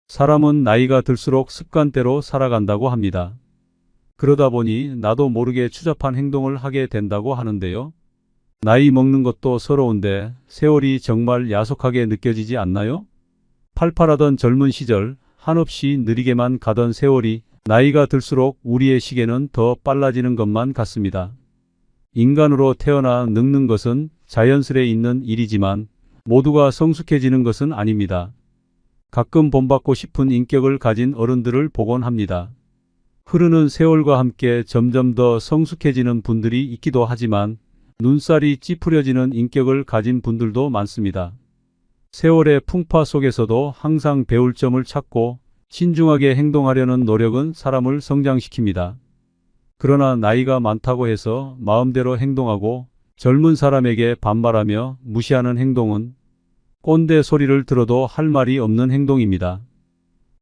사람은 나이가 들수록 습관대로 살아간다고 합니다. 그러다 보니 나도 모르게 추잡한 행동을 하게 된다고 하는데요. 나이 먹는 것도 서러운데 세월이 정말 야속하게 느껴지지 않나요? 팔팔하던 젊은 시절 한없이 느리게만 가던 세월이 나이가 들수록 우리의 시계는 더 빨라지는 것만 같습니다. 인간으로 태어나 늙는 것은 자연스레 있는 일이지만 모두가 성숙해지는 것은 아닙니다. 가끔 본받고 싶은 인격을 가진 어른들을 보곤 합니다. 흐르는 세월과 함께 점점 더 성숙해지는 분들이 있기도 하지만 눈살이 찌푸려지는 인격을 가진 분들도 많습니다. 세월의 풍파 속에서도 항상 배울 점을 찾고 신중하게 행동하려는 노력은 사람을 성장시킵니다. 그러나 나이가 많다고 해서 마음대로 행동하고 젊은 사람에게 반발하며 무시하는 행동은 꼰대 소리를 들어도 할 말이 없는 행동입니다.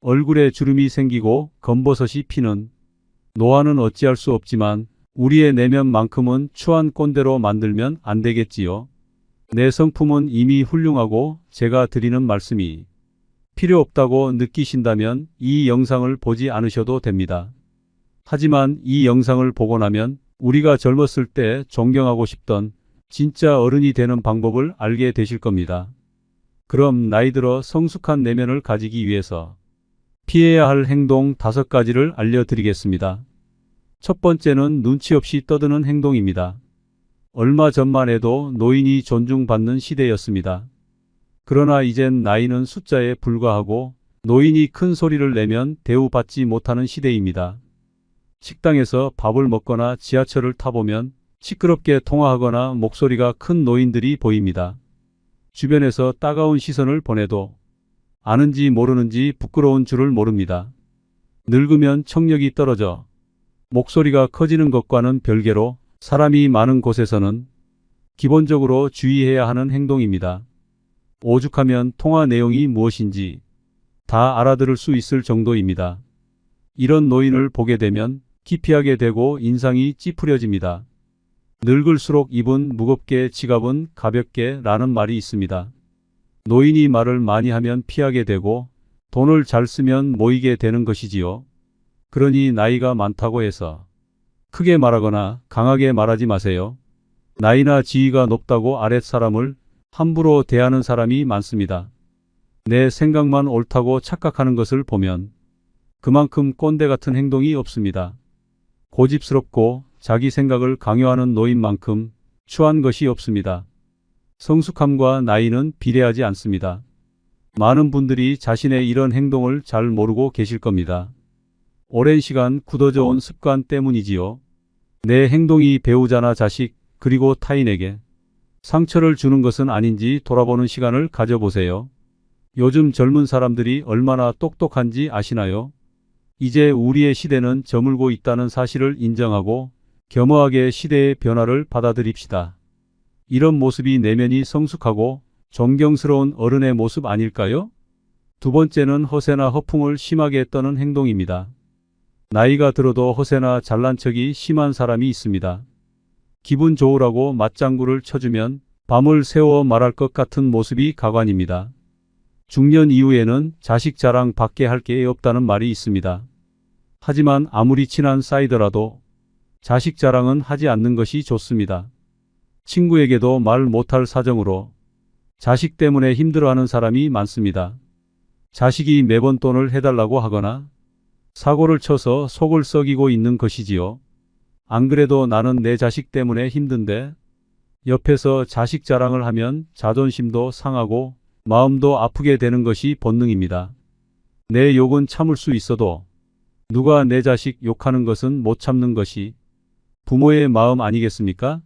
얼굴에 주름이 생기고 검버섯이 피는 노화는 어찌할 수 없지만 우리의 내면만큼은 추한 꼰대로 만들면 안 되겠지요. 내 성품은 이미 훌륭하고 제가 드리는 말씀이 필요 없다고 느끼신다면 이 영상을 보지 않으셔도 됩니다. 하지만 이 영상을 보고 나면 우리가 젊었을 때 존경하고 싶던 진짜 어른이 되는 방법을 알게 되실 겁니다. 그럼 나이 들어 성숙한 내면을 가지기 위해서 피해야 할 행동 5가지를 알려드리겠습니다. 첫 번째는 눈치 없이 떠드는 행동입니다. 얼마 전만 해도 노인이 존중받는 시대였습니다. 그러나 이젠 나이는 숫자에 불과하고 노인이 큰 소리를 내면 대우받지 못하는 시대입니다. 식당에서 밥을 먹거나 지하철을 타보면 시끄럽게 통화하거나 목소리가 큰 노인들이 보입니다. 주변에서 따가운 시선을 보내도 아는지 모르는지 부끄러운 줄을 모릅니다. 늙으면 청력이 떨어져 목소리가 커지는 것과는 별개로 사람이 많은 곳에서는 기본적으로 주의해야 하는 행동입니다. 오죽하면 통화 내용이 무엇인지 다 알아들을 수 있을 정도입니다. 이런 노인을 보게 되면 기피하게 되고 인상이 찌푸려집니다. 늙을수록 입은 무겁게 지갑은 가볍게 라는 말이 있습니다. 노인이 말을 많이 하면 피하게 되고 돈을 잘 쓰면 모이게 되는 것이지요. 그러니 나이가 많다고 해서 크게 말하거나 강하게 말하지 마세요. 나이나 지위가 높다고 아랫사람을 함부로 대하는 사람이 많습니다. 내 생각만 옳다고 착각하는 것을 보면 그만큼 꼰대 같은 행동이 없습니다. 고집스럽고 자기 생각을 강요하는 노인만큼 추한 것이 없습니다. 성숙함과 나이는 비례하지 않습니다. 많은 분들이 자신의 이런 행동을 잘 모르고 계실 겁니다. 오랜 시간 굳어져 온 습관 때문이지요. 내 행동이 배우자나 자식 그리고 타인에게 상처를 주는 것은 아닌지 돌아보는 시간을 가져보세요. 요즘 젊은 사람들이 얼마나 똑똑한지 아시나요? 이제 우리의 시대는 저물고 있다는 사실을 인정하고 겸허하게 시대의 변화를 받아들입시다. 이런 모습이 내면이 성숙하고 존경스러운 어른의 모습 아닐까요? 두 번째는 허세나 허풍을 심하게 떠는 행동입니다. 나이가 들어도 허세나 잘난 척이 심한 사람이 있습니다. 기분 좋으라고 맞장구를 쳐주면 밤을 새워 말할 것 같은 모습이 가관입니다. 중년 이후에는 자식 자랑 밖에 할 게 없다는 말이 있습니다. 하지만 아무리 친한 사이더라도 자식 자랑은 하지 않는 것이 좋습니다. 친구에게도 말 못할 사정으로 자식 때문에 힘들어하는 사람이 많습니다. 자식이 매번 돈을 해달라고 하거나 사고를 쳐서 속을 썩이고 있는 것이지요. 안 그래도 나는 내 자식 때문에 힘든데 옆에서 자식 자랑을 하면 자존심도 상하고 마음도 아프게 되는 것이 본능입니다. 내 욕은 참을 수 있어도 누가 내 자식 욕하는 것은 못 참는 것이 부모의 마음 아니겠습니까?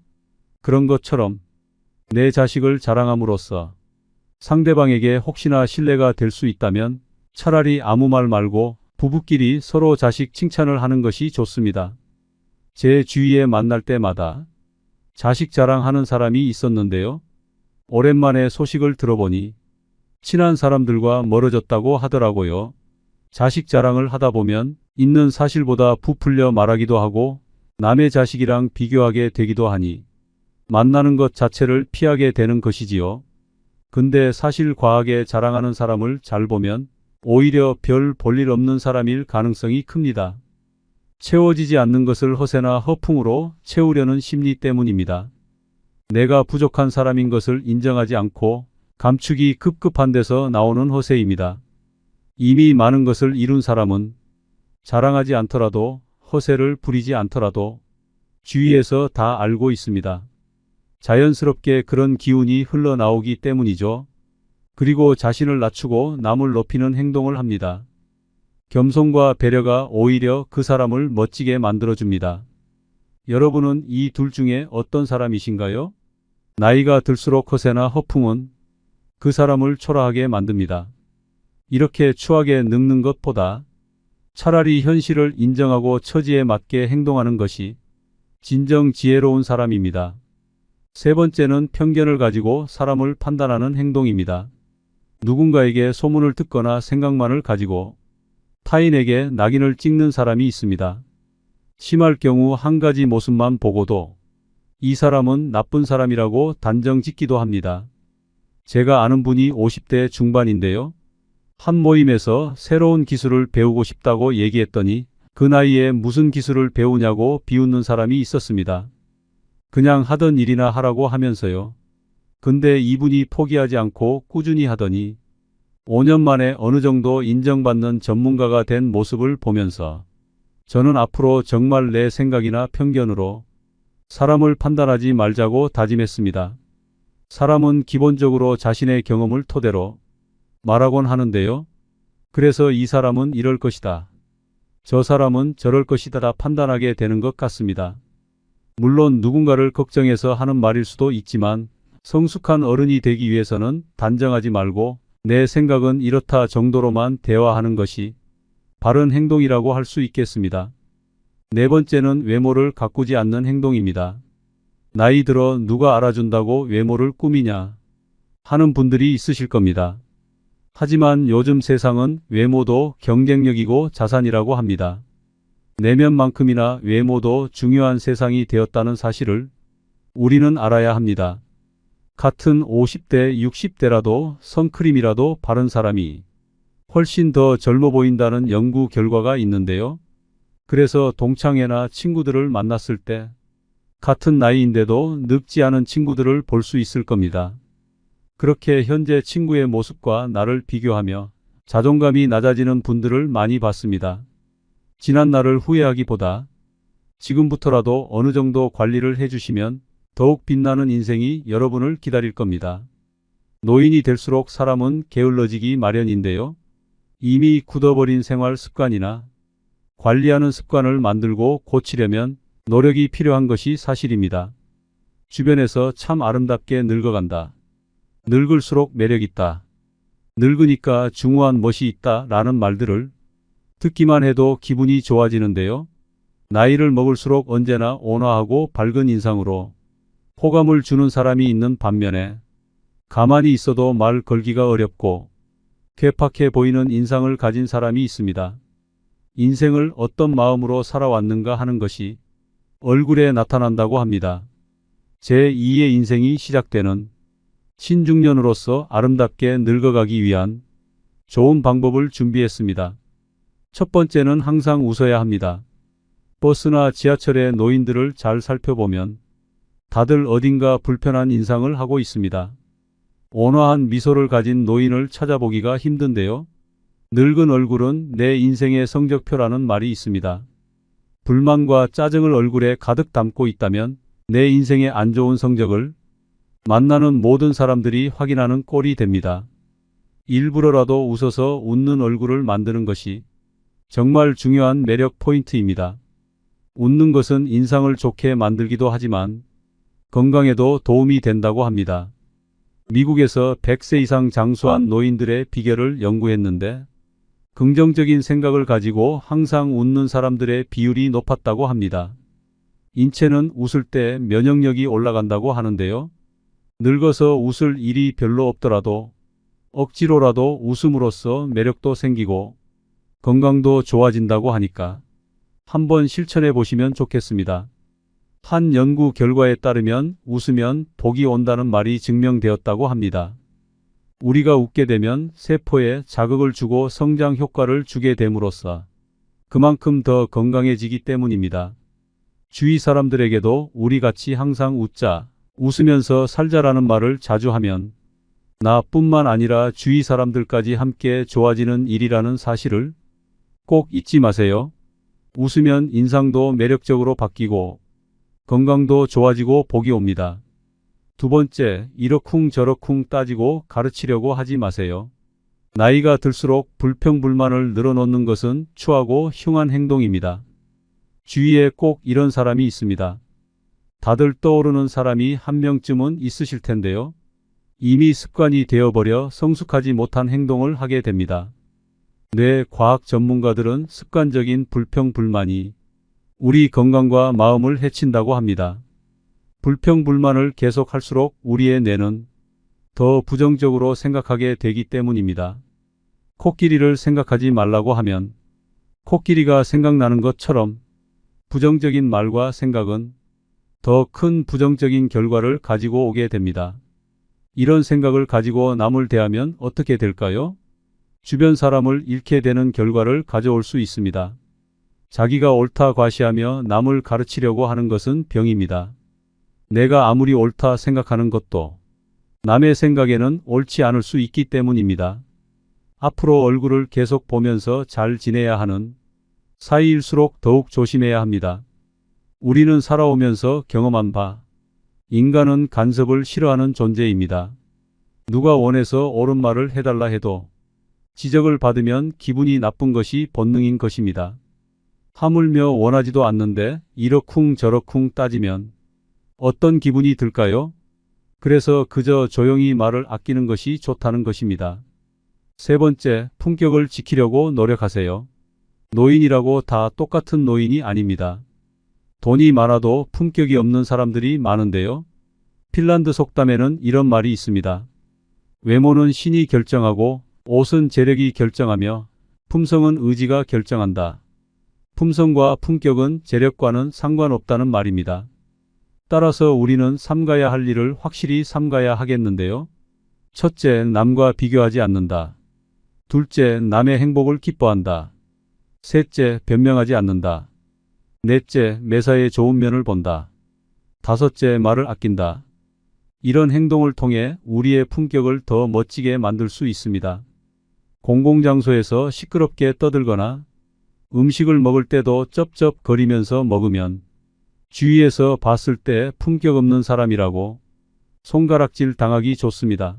그런 것처럼 내 자식을 자랑함으로써 상대방에게 혹시나 신뢰가 될 수 있다면 차라리 아무 말 말고 부부끼리 서로 자식 칭찬을 하는 것이 좋습니다. 제 주위에 만날 때마다 자식 자랑하는 사람이 있었는데요. 오랜만에 소식을 들어보니 친한 사람들과 멀어졌다고 하더라고요. 자식 자랑을 하다 보면 있는 사실보다 부풀려 말하기도 하고 남의 자식이랑 비교하게 되기도 하니 만나는 것 자체를 피하게 되는 것이지요. 근데 사실 과하게 자랑하는 사람을 잘 보면 오히려 별 볼일 없는 사람일 가능성이 큽니다. 채워지지 않는 것을 허세나 허풍으로 채우려는 심리 때문입니다. 내가 부족한 사람인 것을 인정하지 않고 감추기 급급한 데서 나오는 허세입니다. 이미 많은 것을 이룬 사람은 자랑하지 않더라도 허세를 부리지 않더라도 주위에서 다 알고 있습니다. 자연스럽게 그런 기운이 흘러나오기 때문이죠. 그리고 자신을 낮추고 남을 높이는 행동을 합니다. 겸손과 배려가 오히려 그 사람을 멋지게 만들어줍니다. 여러분은 이 둘 중에 어떤 사람이신가요? 나이가 들수록 허세나 허풍은 그 사람을 초라하게 만듭니다. 이렇게 추하게 늙는 것보다 차라리 현실을 인정하고 처지에 맞게 행동하는 것이 진정 지혜로운 사람입니다. 세 번째는 편견을 가지고 사람을 판단하는 행동입니다. 누군가에게 소문을 듣거나 생각만을 가지고 타인에게 낙인을 찍는 사람이 있습니다. 심할 경우 한 가지 모습만 보고도 이 사람은 나쁜 사람이라고 단정 짓기도 합니다. 제가 아는 분이 50대 중반인데요. 한 모임에서 새로운 기술을 배우고 싶다고 얘기했더니 그 나이에 무슨 기술을 배우냐고 비웃는 사람이 있었습니다. 그냥 하던 일이나 하라고 하면서요. 근데 이분이 포기하지 않고 꾸준히 하더니 5년 만에 어느 정도 인정받는 전문가가 된 모습을 보면서 저는 앞으로 정말 내 생각이나 편견으로 사람을 판단하지 말자고 다짐했습니다. 사람은 기본적으로 자신의 경험을 토대로 말하곤 하는데요. 그래서 이 사람은 이럴 것이다. 저 사람은 저럴 것이다 다 판단하게 되는 것 같습니다. 물론 누군가를 걱정해서 하는 말일 수도 있지만 성숙한 어른이 되기 위해서는 단정하지 말고 내 생각은 이렇다 정도로만 대화하는 것이 바른 행동이라고 할 수 있겠습니다. 네 번째는 외모를 가꾸지 않는 행동입니다. 나이 들어 누가 알아준다고 외모를 꾸미냐 하는 분들이 있으실 겁니다. 하지만 요즘 세상은 외모도 경쟁력이고 자산이라고 합니다. 내면만큼이나 외모도 중요한 세상이 되었다는 사실을 우리는 알아야 합니다. 같은 50대, 60대라도 선크림이라도 바른 사람이 훨씬 더 젊어 보인다는 연구 결과가 있는데요. 그래서 동창회나 친구들을 만났을 때 같은 나이인데도 늙지 않은 친구들을 볼 수 있을 겁니다. 그렇게 현재 친구의 모습과 나를 비교하며 자존감이 낮아지는 분들을 많이 봤습니다. 지난 날을 후회하기보다 지금부터라도 어느 정도 관리를 해주시면 더욱 빛나는 인생이 여러분을 기다릴 겁니다. 노인이 될수록 사람은 게을러지기 마련인데요. 이미 굳어버린 생활 습관이나 관리하는 습관을 만들고 고치려면 노력이 필요한 것이 사실입니다. 주변에서 참 아름답게 늙어간다. 늙을수록 매력있다. 늙으니까 중후한 멋이 있다 라는 말들을 듣기만 해도 기분이 좋아지는데요. 나이를 먹을수록 언제나 온화하고 밝은 인상으로 호감을 주는 사람이 있는 반면에 가만히 있어도 말 걸기가 어렵고 괴팍해 보이는 인상을 가진 사람이 있습니다. 인생을 어떤 마음으로 살아왔는가 하는 것이 얼굴에 나타난다고 합니다. 제2의 인생이 시작되는 신중년으로서 아름답게 늙어가기 위한 좋은 방법을 준비했습니다. 첫 번째는 항상 웃어야 합니다. 버스나 지하철의 노인들을 잘 살펴보면 다들 어딘가 불편한 인상을 하고 있습니다. 온화한 미소를 가진 노인을 찾아보기가 힘든데요. 늙은 얼굴은 내 인생의 성적표라는 말이 있습니다. 불만과 짜증을 얼굴에 가득 담고 있다면 내 인생의 안 좋은 성적을 만나는 모든 사람들이 확인하는 꼴이 됩니다. 일부러라도 웃어서 웃는 얼굴을 만드는 것이 정말 중요한 매력 포인트입니다. 웃는 것은 인상을 좋게 만들기도 하지만 건강에도 도움이 된다고 합니다. 미국에서 100세 이상 장수한 노인들의 비결을 연구했는데 긍정적인 생각을 가지고 항상 웃는 사람들의 비율이 높았다고 합니다. 인체는 웃을 때 면역력이 올라간다고 하는데요. 늙어서 웃을 일이 별로 없더라도 억지로라도 웃음으로써 매력도 생기고 건강도 좋아진다고 하니까 한번 실천해 보시면 좋겠습니다. 한 연구 결과에 따르면 웃으면 복이 온다는 말이 증명되었다고 합니다. 우리가 웃게 되면 세포에 자극을 주고 성장 효과를 주게 됨으로써 그만큼 더 건강해지기 때문입니다. 주위 사람들에게도 우리 같이 항상 웃자, 웃으면서 살자라는 말을 자주 하면 나뿐만 아니라 주위 사람들까지 함께 좋아지는 일이라는 사실을 꼭 잊지 마세요. 웃으면 인상도 매력적으로 바뀌고 건강도 좋아지고 복이 옵니다. 두 번째, 이러쿵 저러쿵 따지고 가르치려고 하지 마세요. 나이가 들수록 불평불만을 늘어놓는 것은 추하고 흉한 행동입니다. 주위에 꼭 이런 사람이 있습니다. 다들 떠오르는 사람이 한 명쯤은 있으실 텐데요. 이미 습관이 되어버려 성숙하지 못한 행동을 하게 됩니다. 뇌 과학 전문가들은 습관적인 불평불만이 우리 건강과 마음을 해친다고 합니다. 불평불만을 계속할수록 우리의 뇌는 더 부정적으로 생각하게 되기 때문입니다. 코끼리를 생각하지 말라고 하면 코끼리가 생각나는 것처럼 부정적인 말과 생각은 더 큰 부정적인 결과를 가지고 오게 됩니다. 이런 생각을 가지고 남을 대하면 어떻게 될까요? 주변 사람을 잃게 되는 결과를 가져올 수 있습니다. 자기가 옳다 과시하며 남을 가르치려고 하는 것은 병입니다. 내가 아무리 옳다 생각하는 것도 남의 생각에는 옳지 않을 수 있기 때문입니다. 앞으로 얼굴을 계속 보면서 잘 지내야 하는 사이일수록 더욱 조심해야 합니다. 우리는 살아오면서 경험한 바, 인간은 간섭을 싫어하는 존재입니다. 누가 원해서 옳은 말을 해달라 해도 지적을 받으면 기분이 나쁜 것이 본능인 것입니다. 하물며 원하지도 않는데 이러쿵 저러쿵 따지면 어떤 기분이 들까요? 그래서 그저 조용히 말을 아끼는 것이 좋다는 것입니다. 세 번째, 품격을 지키려고 노력하세요. 노인이라고 다 똑같은 노인이 아닙니다. 돈이 많아도 품격이 없는 사람들이 많은데요. 핀란드 속담에는 이런 말이 있습니다. 외모는 신이 결정하고 옷은 재력이 결정하며 품성은 의지가 결정한다. 품성과 품격은 재력과는 상관없다는 말입니다. 따라서 우리는 삼가야 할 일을 확실히 삼가야 하겠는데요. 첫째, 남과 비교하지 않는다. 둘째, 남의 행복을 기뻐한다. 셋째, 변명하지 않는다. 넷째, 매사에 좋은 면을 본다. 다섯째, 말을 아낀다. 이런 행동을 통해 우리의 품격을 더 멋지게 만들 수 있습니다. 공공장소에서 시끄럽게 떠들거나 음식을 먹을 때도 쩝쩝거리면서 먹으면 주위에서 봤을 때 품격 없는 사람이라고 손가락질 당하기 좋습니다.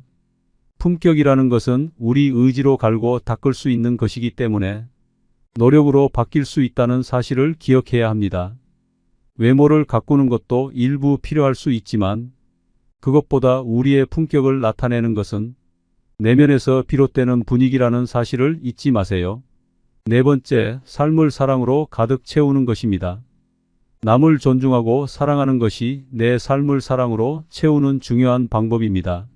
품격이라는 것은 우리 의지로 갈고 닦을 수 있는 것이기 때문에 노력으로 바뀔 수 있다는 사실을 기억해야 합니다. 외모를 가꾸는 것도 일부 필요할 수 있지만 그것보다 우리의 품격을 나타내는 것은 내면에서 비롯되는 분위기라는 사실을 잊지 마세요. 네 번째, 삶을 사랑으로 가득 채우는 것입니다. 남을 존중하고 사랑하는 것이 내 삶을 사랑으로 채우는 중요한 방법입니다.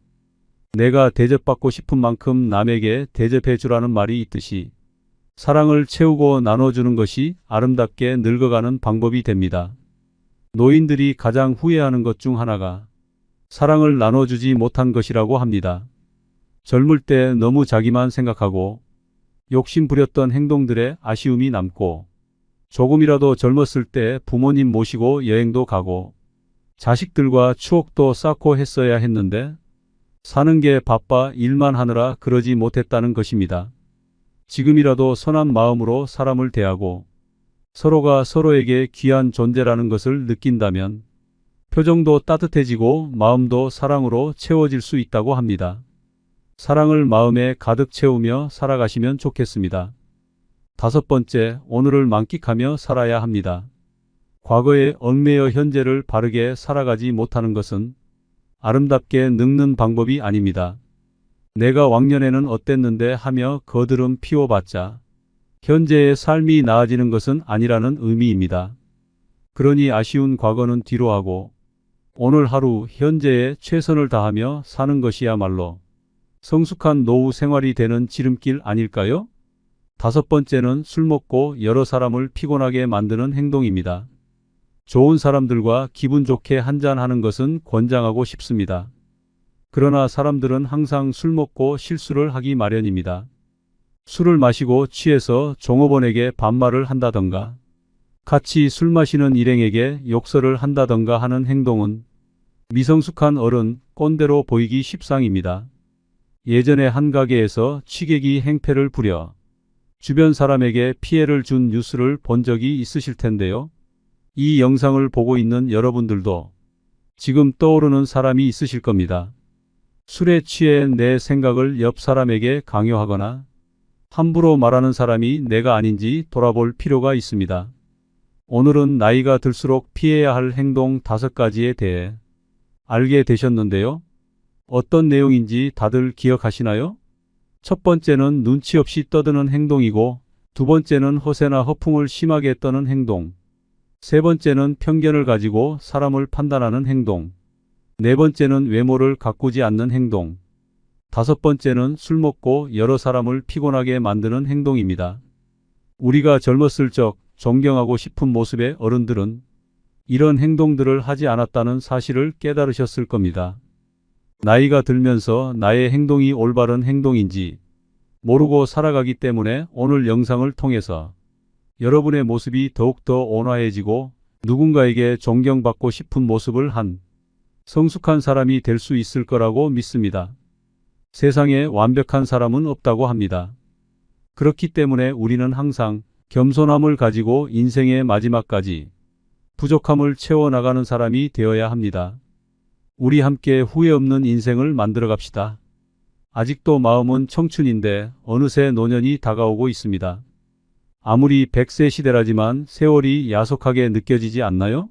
내가 대접받고 싶은 만큼 남에게 대접해 주라는 말이 있듯이 사랑을 채우고 나눠주는 것이 아름답게 늙어가는 방법이 됩니다. 노인들이 가장 후회하는 것 중 하나가 사랑을 나눠주지 못한 것이라고 합니다. 젊을 때 너무 자기만 생각하고 욕심 부렸던 행동들에 아쉬움이 남고 조금이라도 젊었을 때 부모님 모시고 여행도 가고 자식들과 추억도 쌓고 했어야 했는데 사는 게 바빠 일만 하느라 그러지 못했다는 것입니다. 지금이라도 선한 마음으로 사람을 대하고 서로가 서로에게 귀한 존재라는 것을 느낀다면 표정도 따뜻해지고 마음도 사랑으로 채워질 수 있다고 합니다. 사랑을 마음에 가득 채우며 살아가시면 좋겠습니다. 다섯 번째, 오늘을 만끽하며 살아야 합니다. 과거에 얽매여 현재를 바르게 살아가지 못하는 것은 아름답게 늙는 방법이 아닙니다. 내가 왕년에는 어땠는데 하며 거드름 피워봤자 현재의 삶이 나아지는 것은 아니라는 의미입니다. 그러니 아쉬운 과거는 뒤로 하고 오늘 하루 현재에 최선을 다하며 사는 것이야말로 성숙한 노후 생활이 되는 지름길 아닐까요? 다섯 번째는 술 먹고 여러 사람을 피곤하게 만드는 행동입니다. 좋은 사람들과 기분 좋게 한잔하는 것은 권장하고 싶습니다. 그러나 사람들은 항상 술 먹고 실수를 하기 마련입니다. 술을 마시고 취해서 종업원에게 반말을 한다던가, 같이 술 마시는 일행에게 욕설을 한다던가 하는 행동은 미성숙한 어른, 꼰대로 보이기 십상입니다. 예전에 한 가게에서 취객이 행패를 부려 주변 사람에게 피해를 준 뉴스를 본 적이 있으실 텐데요. 이 영상을 보고 있는 여러분들도 지금 떠오르는 사람이 있으실 겁니다. 술에 취해 내 생각을 옆 사람에게 강요하거나 함부로 말하는 사람이 내가 아닌지 돌아볼 필요가 있습니다. 오늘은 나이가 들수록 피해야 할 행동 5가지에 대해 알게 되셨는데요. 어떤 내용인지 다들 기억하시나요? 첫 번째는 눈치 없이 떠드는 행동이고, 두 번째는 허세나 허풍을 심하게 떠는 행동, 세 번째는 편견을 가지고 사람을 판단하는 행동, 네 번째는 외모를 가꾸지 않는 행동, 다섯 번째는 술 먹고 여러 사람을 피곤하게 만드는 행동입니다. 우리가 젊었을 적 존경하고 싶은 모습의 어른들은 이런 행동들을 하지 않았다는 사실을 깨달으셨을 겁니다. 나이가 들면서 나의 행동이 올바른 행동인지 모르고 살아가기 때문에 오늘 영상을 통해서 여러분의 모습이 더욱더 온화해지고 누군가에게 존경받고 싶은 모습을 한 성숙한 사람이 될 수 있을 거라고 믿습니다. 세상에 완벽한 사람은 없다고 합니다. 그렇기 때문에 우리는 항상 겸손함을 가지고 인생의 마지막까지 부족함을 채워나가는 사람이 되어야 합니다. 우리 함께 후회 없는 인생을 만들어 갑시다. 아직도 마음은 청춘인데 어느새 노년이 다가오고 있습니다. 아무리 100세 시대라지만 세월이 야속하게 느껴지지 않나요?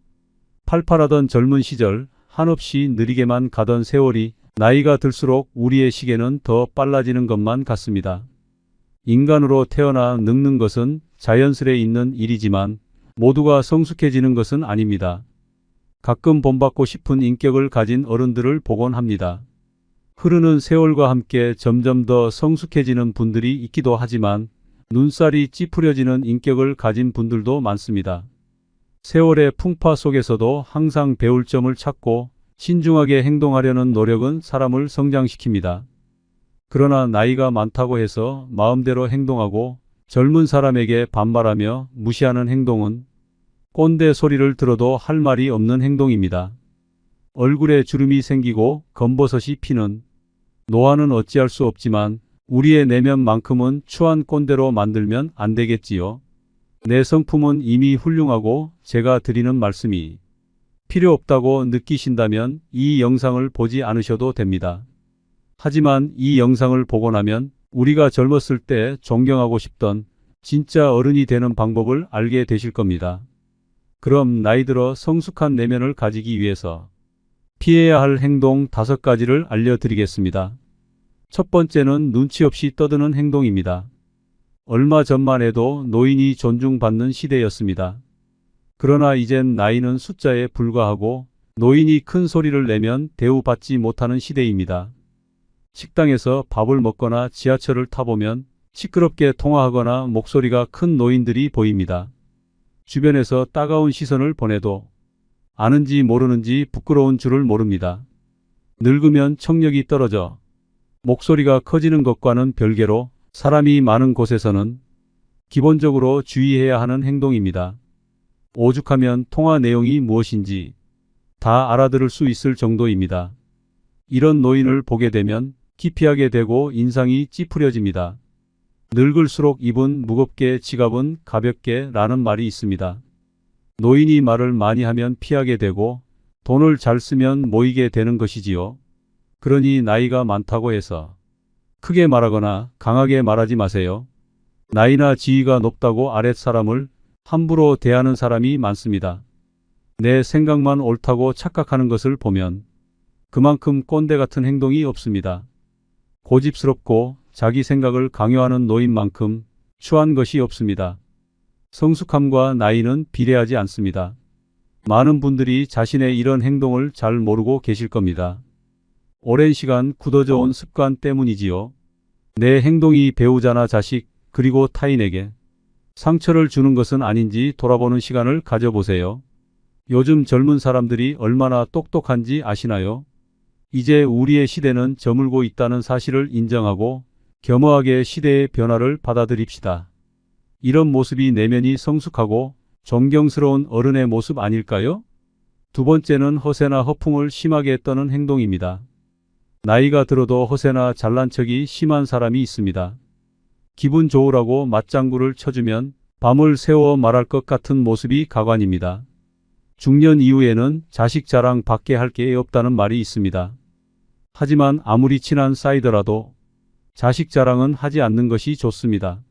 팔팔하던 젊은 시절 한없이 느리게만 가던 세월이 나이가 들수록 우리의 시계는 더 빨라지는 것만 같습니다. 인간으로 태어나 늙는 것은 자연스레 있는 일이지만 모두가 성숙해지는 것은 아닙니다. 가끔 본받고 싶은 인격을 가진 어른들을 보곤 합니다. 흐르는 세월과 함께 점점 더 성숙해지는 분들이 있기도 하지만 눈살이 찌푸려지는 인격을 가진 분들도 많습니다. 세월의 풍파 속에서도 항상 배울 점을 찾고 신중하게 행동하려는 노력은 사람을 성장시킵니다. 그러나 나이가 많다고 해서 마음대로 행동하고 젊은 사람에게 반말하며 무시하는 행동은 꼰대 소리를 들어도 할 말이 없는 행동입니다. 얼굴에 주름이 생기고 검버섯이 피는 노화는 어찌할 수 없지만 우리의 내면만큼은 추한 꼰대로 만들면 안 되겠지요. 내 성품은 이미 훌륭하고 제가 드리는 말씀이 필요 없다고 느끼신다면 이 영상을 보지 않으셔도 됩니다. 하지만 이 영상을 보고 나면 우리가 젊었을 때 존경하고 싶던 진짜 어른이 되는 방법을 알게 되실 겁니다. 그럼 나이 들어 성숙한 내면을 가지기 위해서 피해야 할 행동 5가지를 알려드리겠습니다. 첫 번째는 눈치 없이 떠드는 행동입니다. 얼마 전만 해도 노인이 존중받는 시대였습니다. 그러나 이젠 나이는 숫자에 불과하고 노인이 큰 소리를 내면 대우받지 못하는 시대입니다. 식당에서 밥을 먹거나 지하철을 타보면 시끄럽게 통화하거나 목소리가 큰 노인들이 보입니다. 주변에서 따가운 시선을 보내도 아는지 모르는지 부끄러운 줄을 모릅니다. 늙으면 청력이 떨어져 목소리가 커지는 것과는 별개로 사람이 많은 곳에서는 기본적으로 주의해야 하는 행동입니다. 오죽하면 통화 내용이 무엇인지 다 알아들을 수 있을 정도입니다. 이런 노인을 보게 되면 기피하게 되고 인상이 찌푸려집니다. 늙을수록 입은 무겁게 지갑은 가볍게 라는 말이 있습니다. 노인이 말을 많이 하면 피하게 되고 돈을 잘 쓰면 모이게 되는 것이지요. 그러니 나이가 많다고 해서 크게 말하거나 강하게 말하지 마세요. 나이나 지위가 높다고 아랫사람을 함부로 대하는 사람이 많습니다. 내 생각만 옳다고 착각하는 것을 보면 그만큼 꼰대 같은 행동이 없습니다. 고집스럽고 자기 생각을 강요하는 노인만큼 추한 것이 없습니다. 성숙함과 나이는 비례하지 않습니다. 많은 분들이 자신의 이런 행동을 잘 모르고 계실 겁니다. 오랜 시간 굳어져 온 습관 때문이지요. 내 행동이 배우자나 자식 그리고 타인에게 상처를 주는 것은 아닌지 돌아보는 시간을 가져보세요. 요즘 젊은 사람들이 얼마나 똑똑한지 아시나요? 이제 우리의 시대는 저물고 있다는 사실을 인정하고 겸허하게 시대의 변화를 받아들입시다. 이런 모습이 내면이 성숙하고 존경스러운 어른의 모습 아닐까요? 두 번째는 허세나 허풍을 심하게 떠는 행동입니다. 나이가 들어도 허세나 잘난 척이 심한 사람이 있습니다. 기분 좋으라고 맞장구를 쳐주면 밤을 새워 말할 것 같은 모습이 가관입니다. 중년 이후에는 자식 자랑 밖에 할 게 없다는 말이 있습니다. 하지만 아무리 친한 사이더라도 자식 자랑은 하지 않는 것이 좋습니다.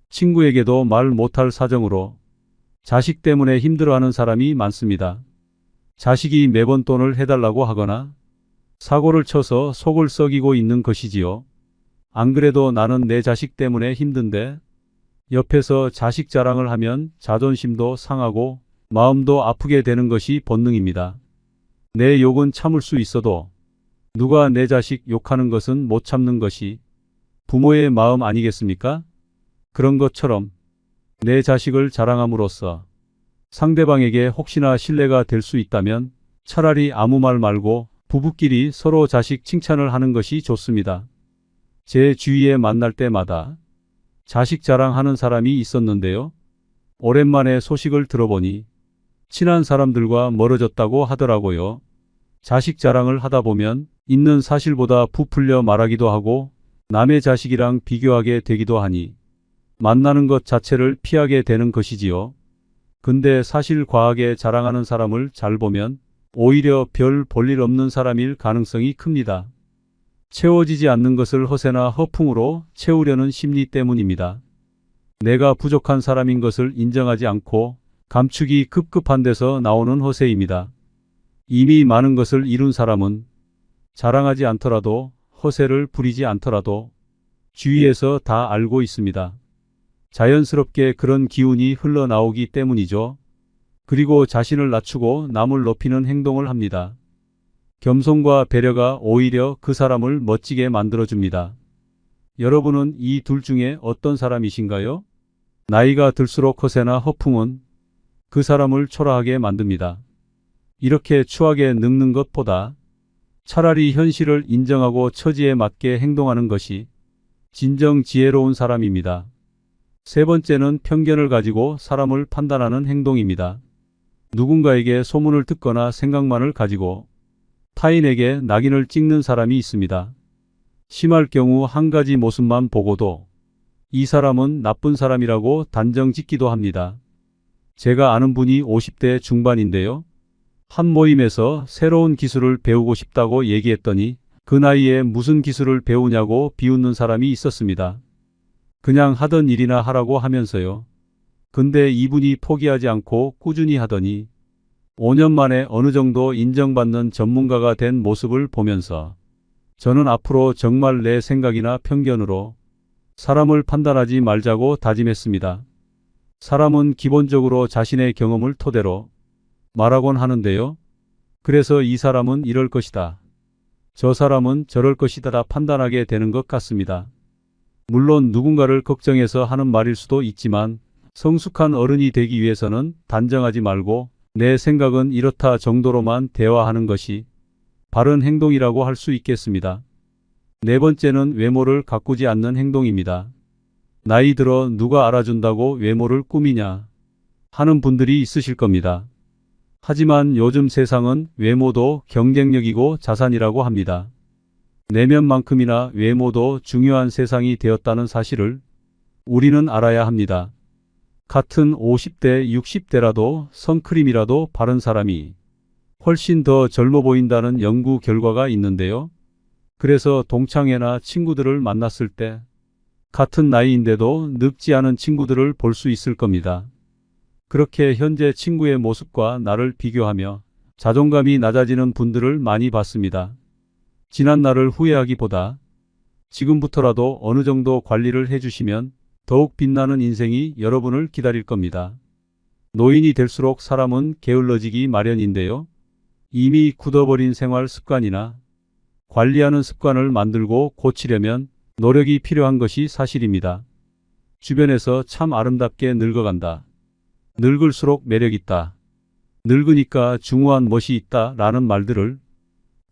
친구에게도 말 못할 사정으로 자식 때문에 힘들어하는 사람이 많습니다. 자식이 매번 돈을 해달라고 하거나 사고를 쳐서 속을 썩이고 있는 것이지요. 안 그래도 나는 내 자식 때문에 힘든데 옆에서 자식 자랑을 하면 자존심도 상하고 마음도 아프게 되는 것이 본능입니다. 내 욕은 참을 수 있어도 누가 내 자식 욕하는 것은 못 참는 것이 부모의 마음 아니겠습니까? 그런 것처럼 내 자식을 자랑함으로써 상대방에게 혹시나 신뢰가 될 수 있다면 차라리 아무 말 말고 부부끼리 서로 자식 칭찬을 하는 것이 좋습니다. 제 주위에 만날 때마다 자식 자랑하는 사람이 있었는데요. 오랜만에 소식을 들어보니 친한 사람들과 멀어졌다고 하더라고요. 자식 자랑을 하다 보면 있는 사실보다 부풀려 말하기도 하고 남의 자식이랑 비교하게 되기도 하니 만나는 것 자체를 피하게 되는 것이지요. 근데 사실 과하게 자랑하는 사람을 잘 보면 오히려 별 볼일 없는 사람일 가능성이 큽니다. 채워지지 않는 것을 허세나 허풍으로 채우려는 심리 때문입니다. 내가 부족한 사람인 것을 인정하지 않고 감추기 급급한 데서 나오는 허세입니다. 이미 많은 것을 이룬 사람은 자랑하지 않더라도 허세를 부리지 않더라도 주위에서 다 알고 있습니다. 자연스럽게 그런 기운이 흘러나오기 때문이죠. 그리고 자신을 낮추고 남을 높이는 행동을 합니다. 겸손과 배려가 오히려 그 사람을 멋지게 만들어줍니다. 여러분은 이 둘 중에 어떤 사람이신가요? 나이가 들수록 허세나 허풍은 그 사람을 초라하게 만듭니다. 이렇게 추하게 늙는 것보다 차라리 현실을 인정하고 처지에 맞게 행동하는 것이 진정 지혜로운 사람입니다. 세 번째는 편견을 가지고 사람을 판단하는 행동입니다. 누군가에게 소문을 듣거나 생각만을 가지고 타인에게 낙인을 찍는 사람이 있습니다. 심할 경우 한 가지 모습만 보고도 이 사람은 나쁜 사람이라고 단정 짓기도 합니다. 제가 아는 분이 50대 중반인데요. 한 모임에서 새로운 기술을 배우고 싶다고 얘기했더니 그 나이에 무슨 기술을 배우냐고 비웃는 사람이 있었습니다. 그냥 하던 일이나 하라고 하면서요. 근데 이분이 포기하지 않고 꾸준히 하더니 5년 만에 어느 정도 인정받는 전문가가 된 모습을 보면서 저는 앞으로 정말 내 생각이나 편견으로 사람을 판단하지 말자고 다짐했습니다. 사람은 기본적으로 자신의 경험을 토대로 말하곤 하는데요. 그래서 이 사람은 이럴 것이다. 저 사람은 저럴 것이다 판단하게 되는 것 같습니다. 물론 누군가를 걱정해서 하는 말일 수도 있지만 성숙한 어른이 되기 위해서는 단정하지 말고 내 생각은 이렇다 정도로만 대화하는 것이 바른 행동이라고 할 수 있겠습니다. 네 번째는 외모를 가꾸지 않는 행동입니다. 나이 들어 누가 알아준다고 외모를 꾸미냐 하는 분들이 있으실 겁니다. 하지만 요즘 세상은 외모도 경쟁력이고 자산이라고 합니다. 내면만큼이나 외모도 중요한 세상이 되었다는 사실을 우리는 알아야 합니다. 같은 50대, 60대라도 선크림이라도 바른 사람이 훨씬 더 젊어 보인다는 연구 결과가 있는데요. 그래서 동창회나 친구들을 만났을 때 같은 나이인데도 늙지 않은 친구들을 볼 수 있을 겁니다. 그렇게 현재 친구의 모습과 나를 비교하며 자존감이 낮아지는 분들을 많이 봤습니다. 지난 날을 후회하기보다 지금부터라도 어느 정도 관리를 해주시면 더욱 빛나는 인생이 여러분을 기다릴 겁니다. 노인이 될수록 사람은 게을러지기 마련인데요. 이미 굳어버린 생활 습관이나 관리하는 습관을 만들고 고치려면 노력이 필요한 것이 사실입니다. 주변에서 참 아름답게 늙어간다. 늙을수록 매력있다. 늙으니까 중후한 멋이 있다 라는 말들을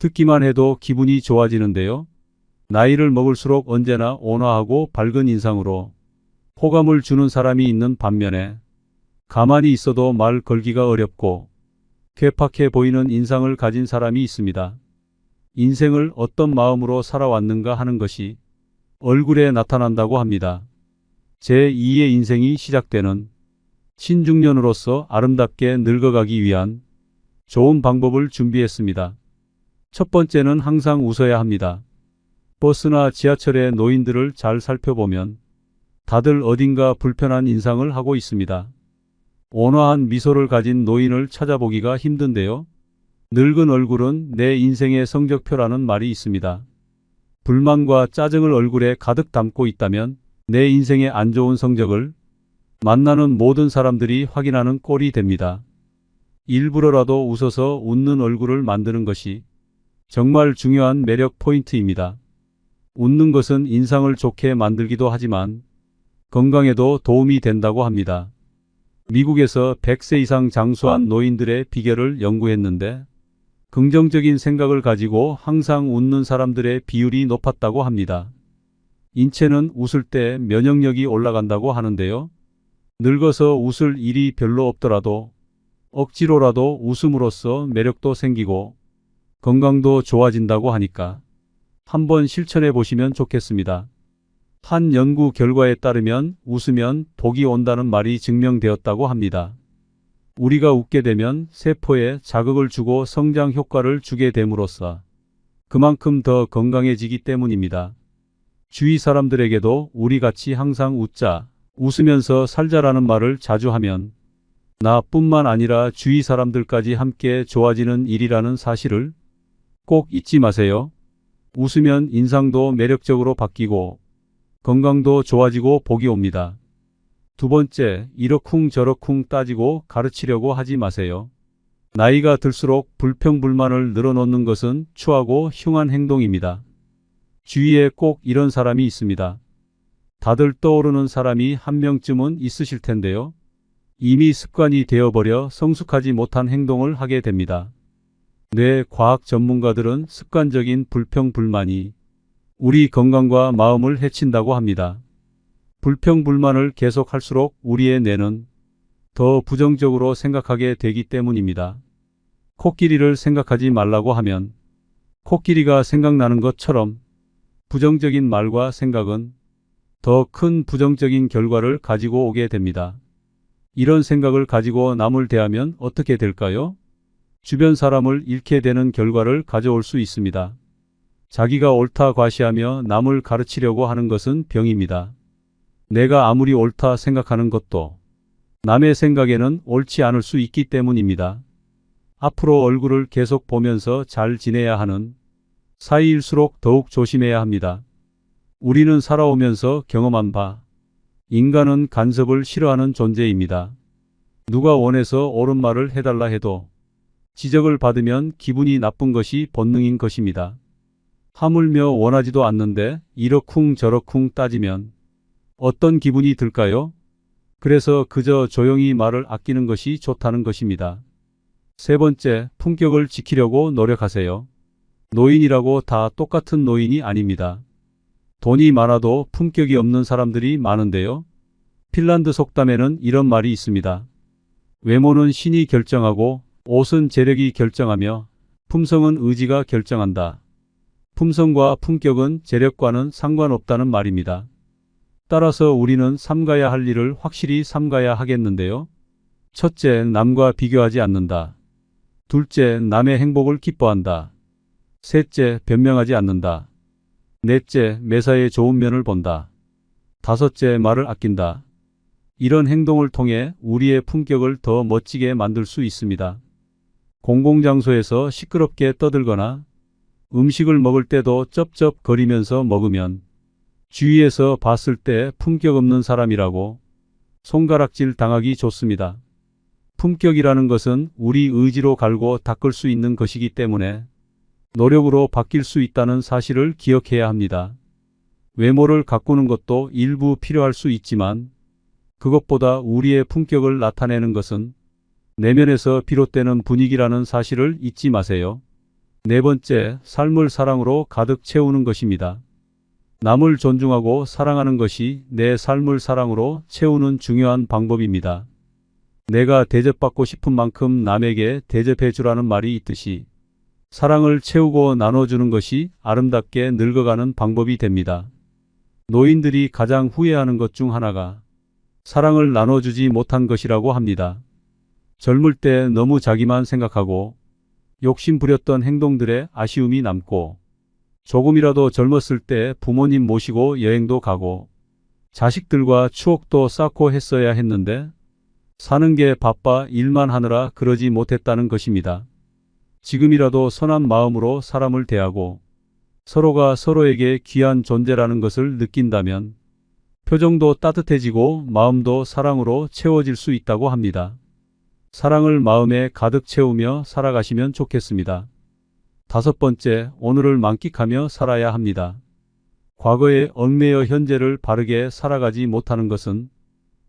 듣기만 해도 기분이 좋아지는데요. 나이를 먹을수록 언제나 온화하고 밝은 인상으로 호감을 주는 사람이 있는 반면에 가만히 있어도 말 걸기가 어렵고 괴팍해 보이는 인상을 가진 사람이 있습니다. 인생을 어떤 마음으로 살아왔는가 하는 것이 얼굴에 나타난다고 합니다. 제2의 인생이 시작되는 신중년으로서 아름답게 늙어가기 위한 좋은 방법을 준비했습니다. 첫 번째는 항상 웃어야 합니다. 버스나 지하철의 노인들을 잘 살펴보면 다들 어딘가 불편한 인상을 하고 있습니다. 온화한 미소를 가진 노인을 찾아보기가 힘든데요. 늙은 얼굴은 내 인생의 성적표라는 말이 있습니다. 불만과 짜증을 얼굴에 가득 담고 있다면 내 인생의 안 좋은 성적을 만나는 모든 사람들이 확인하는 꼴이 됩니다. 일부러라도 웃어서 웃는 얼굴을 만드는 것이 정말 중요한 매력 포인트입니다. 웃는 것은 인상을 좋게 만들기도 하지만 건강에도 도움이 된다고 합니다. 미국에서 100세 이상 장수한 노인들의 비결을 연구했는데 긍정적인 생각을 가지고 항상 웃는 사람들의 비율이 높았다고 합니다. 인체는 웃을 때 면역력이 올라간다고 하는데요. 늙어서 웃을 일이 별로 없더라도 억지로라도 웃음으로써 매력도 생기고 건강도 좋아진다고 하니까 한번 실천해 보시면 좋겠습니다. 한 연구 결과에 따르면 웃으면 복이 온다는 말이 증명되었다고 합니다. 우리가 웃게 되면 세포에 자극을 주고 성장 효과를 주게 됨으로써 그만큼 더 건강해지기 때문입니다. 주위 사람들에게도 우리 같이 항상 웃자, 웃으면서 살자라는 말을 자주 하면 나뿐만 아니라 주위 사람들까지 함께 좋아지는 일이라는 사실을 꼭 잊지 마세요. 웃으면 인상도 매력적으로 바뀌고 건강도 좋아지고 복이 옵니다. 두 번째, 이러쿵 저러쿵 따지고 가르치려고 하지 마세요. 나이가 들수록 불평불만을 늘어놓는 것은 추하고 흉한 행동입니다. 주위에 꼭 이런 사람이 있습니다. 다들 떠오르는 사람이 한 명쯤은 있으실 텐데요. 이미 습관이 되어버려 성숙하지 못한 행동을 하게 됩니다. 뇌 과학 전문가들은 습관적인 불평불만이 우리 건강과 마음을 해친다고 합니다. 불평불만을 계속할수록 우리의 뇌는 더 부정적으로 생각하게 되기 때문입니다. 코끼리를 생각하지 말라고 하면 코끼리가 생각나는 것처럼 부정적인 말과 생각은 더 큰 부정적인 결과를 가지고 오게 됩니다. 이런 생각을 가지고 남을 대하면 어떻게 될까요? 주변 사람을 잃게 되는 결과를 가져올 수 있습니다. 자기가 옳다 과시하며 남을 가르치려고 하는 것은 병입니다. 내가 아무리 옳다 생각하는 것도 남의 생각에는 옳지 않을 수 있기 때문입니다. 앞으로 얼굴을 계속 보면서 잘 지내야 하는 사이일수록 더욱 조심해야 합니다. 우리는 살아오면서 경험한 바, 인간은 간섭을 싫어하는 존재입니다. 누가 원해서 옳은 말을 해달라 해도 지적을 받으면 기분이 나쁜 것이 본능인 것입니다. 하물며 원하지도 않는데 이러쿵 저러쿵 따지면 어떤 기분이 들까요? 그래서 그저 조용히 말을 아끼는 것이 좋다는 것입니다. 세 번째, 품격을 지키려고 노력하세요. 노인이라고 다 똑같은 노인이 아닙니다. 돈이 많아도 품격이 없는 사람들이 많은데요. 핀란드 속담에는 이런 말이 있습니다. 외모는 신이 결정하고 옷은 재력이 결정하며 품성은 의지가 결정한다. 품성과 품격은 재력과는 상관없다는 말입니다. 따라서 우리는 삼가야 할 일을 확실히 삼가야 하겠는데요. 첫째, 남과 비교하지 않는다. 둘째, 남의 행복을 기뻐한다. 셋째, 변명하지 않는다. 넷째, 매사에 좋은 면을 본다. 다섯째, 말을 아낀다. 이런 행동을 통해 우리의 품격을 더 멋지게 만들 수 있습니다. 공공장소에서 시끄럽게 떠들거나 음식을 먹을 때도 쩝쩝거리면서 먹으면 주위에서 봤을 때 품격 없는 사람이라고 손가락질 당하기 좋습니다. 품격이라는 것은 우리 의지로 갈고 닦을 수 있는 것이기 때문에 노력으로 바뀔 수 있다는 사실을 기억해야 합니다. 외모를 가꾸는 것도 일부 필요할 수 있지만 그것보다 우리의 품격을 나타내는 것은 내면에서 비롯되는 분위기라는 사실을 잊지 마세요. 네 번째, 삶을 사랑으로 가득 채우는 것입니다. 남을 존중하고 사랑하는 것이 내 삶을 사랑으로 채우는 중요한 방법입니다. 내가 대접받고 싶은 만큼 남에게 대접해 주라는 말이 있듯이 사랑을 채우고 나눠주는 것이 아름답게 늙어가는 방법이 됩니다. 노인들이 가장 후회하는 것 중 하나가 사랑을 나눠주지 못한 것이라고 합니다. 젊을 때 너무 자기만 생각하고 욕심 부렸던 행동들에 아쉬움이 남고 조금이라도 젊었을 때 부모님 모시고 여행도 가고 자식들과 추억도 쌓고 했어야 했는데 사는 게 바빠 일만 하느라 그러지 못했다는 것입니다. 지금이라도 선한 마음으로 사람을 대하고 서로가 서로에게 귀한 존재라는 것을 느낀다면 표정도 따뜻해지고 마음도 사랑으로 채워질 수 있다고 합니다. 사랑을 마음에 가득 채우며 살아가시면 좋겠습니다. 다섯 번째, 오늘을 만끽하며 살아야 합니다. 과거에 얽매여 현재를 바르게 살아가지 못하는 것은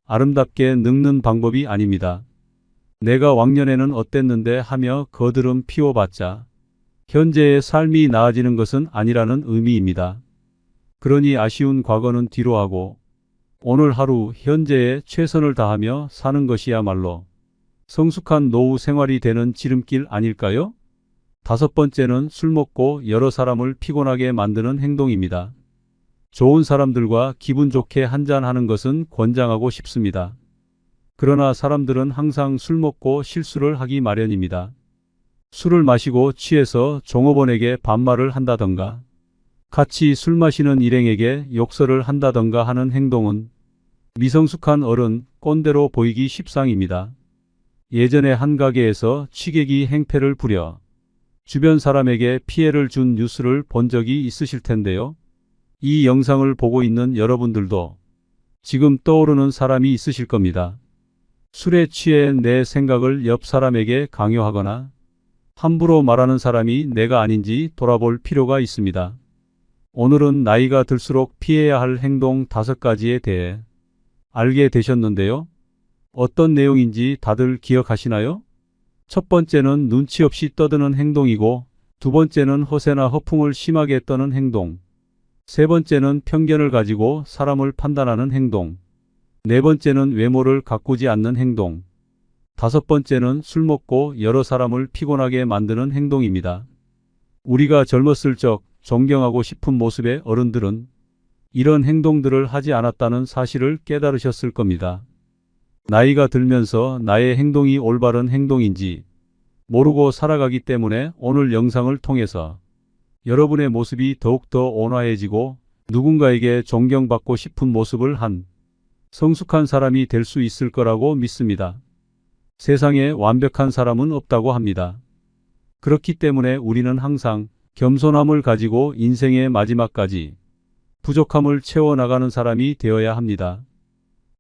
아름답게 늙는 방법이 아닙니다. 내가 왕년에는 어땠는데 하며 거드름 피워봤자 현재의 삶이 나아지는 것은 아니라는 의미입니다. 그러니 아쉬운 과거는 뒤로 하고 오늘 하루 현재에 최선을 다하며 사는 것이야말로 성숙한 노후 생활이 되는 지름길 아닐까요? 다섯 번째는 술 먹고 여러 사람을 피곤하게 만드는 행동입니다. 좋은 사람들과 기분 좋게 한잔하는 것은 권장하고 싶습니다. 그러나 사람들은 항상 술 먹고 실수를 하기 마련입니다. 술을 마시고 취해서 종업원에게 반말을 한다던가 같이 술 마시는 일행에게 욕설을 한다던가 하는 행동은 미성숙한 어른 꼰대로 보이기 십상입니다. 예전에 한 가게에서 취객이 행패를 부려 주변 사람에게 피해를 준 뉴스를 본 적이 있으실 텐데요. 이 영상을 보고 있는 여러분들도 지금 떠오르는 사람이 있으실 겁니다. 술에 취해 내 생각을 옆 사람에게 강요하거나 함부로 말하는 사람이 내가 아닌지 돌아볼 필요가 있습니다. 오늘은 나이가 들수록 피해야 할 행동 5가지에 대해 알게 되셨는데요. 어떤 내용인지 다들 기억하시나요? 첫 번째는 눈치 없이 떠드는 행동이고, 두 번째는 허세나 허풍을 심하게 떠는 행동, 세 번째는 편견을 가지고 사람을 판단하는 행동, 네 번째는 외모를 가꾸지 않는 행동, 다섯 번째는 술 먹고 여러 사람을 피곤하게 만드는 행동입니다. 우리가 젊었을 적 존경하고 싶은 모습의 어른들은 이런 행동들을 하지 않았다는 사실을 깨달으셨을 겁니다. 나이가 들면서 나의 행동이 올바른 행동인지 모르고 살아가기 때문에 오늘 영상을 통해서 여러분의 모습이 더욱더 온화해지고 누군가에게 존경받고 싶은 모습을 한 성숙한 사람이 될 수 있을 거라고 믿습니다. 세상에 완벽한 사람은 없다고 합니다. 그렇기 때문에 우리는 항상 겸손함을 가지고 인생의 마지막까지 부족함을 채워나가는 사람이 되어야 합니다.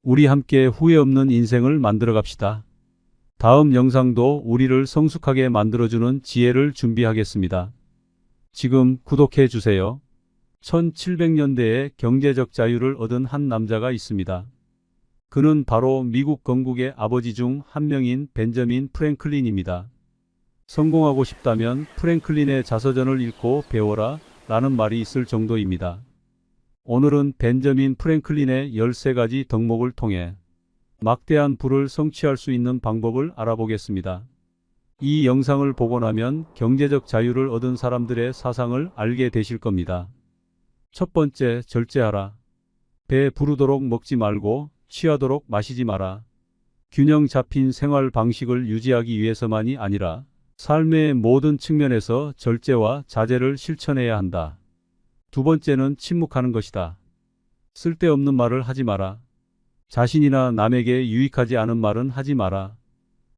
우리 함께 후회 없는 인생을 만들어 갑시다. 다음 영상도 우리를 성숙하게 만들어주는 지혜를 준비하겠습니다. 지금 구독해 주세요. 1700년대에 경제적 자유를 얻은 한 남자가 있습니다. 그는 바로 미국 건국의 아버지 중 한 명인 벤저민 프랭클린입니다. 성공하고 싶다면 프랭클린의 자서전을 읽고 배워라 라는 말이 있을 정도입니다. 오늘은 벤저민 프랭클린의 13가지 덕목을 통해 막대한 부를 성취할 수 있는 방법을 알아보겠습니다. 이 영상을 보고 나면 경제적 자유를 얻은 사람들의 사상을 알게 되실 겁니다. 첫 번째, 절제하라. 배 부르도록 먹지 말고 취하도록 마시지 마라. 균형 잡힌 생활 방식을 유지하기 위해서만이 아니라 삶의 모든 측면에서 절제와 자제를 실천해야 한다. 두 번째는 침묵하는 것이다. 쓸데없는 말을 하지 마라. 자신이나 남에게 유익하지 않은 말은 하지 마라.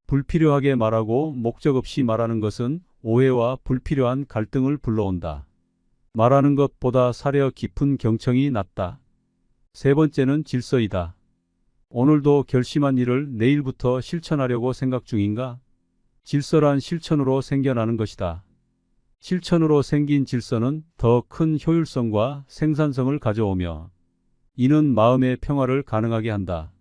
불필요하게 말하고 목적 없이 말하는 것은 오해와 불필요한 갈등을 불러온다. 말하는 것보다 사려 깊은 경청이 낫다. 세 번째는 질서이다. 오늘도 결심한 일을 내일부터 실천하려고 생각 중인가? 질서란 실천으로 생겨나는 것이다. 실천으로 생긴 질서는 더 큰 효율성과 생산성을 가져오며 이는 마음의 평화를 가능하게 한다.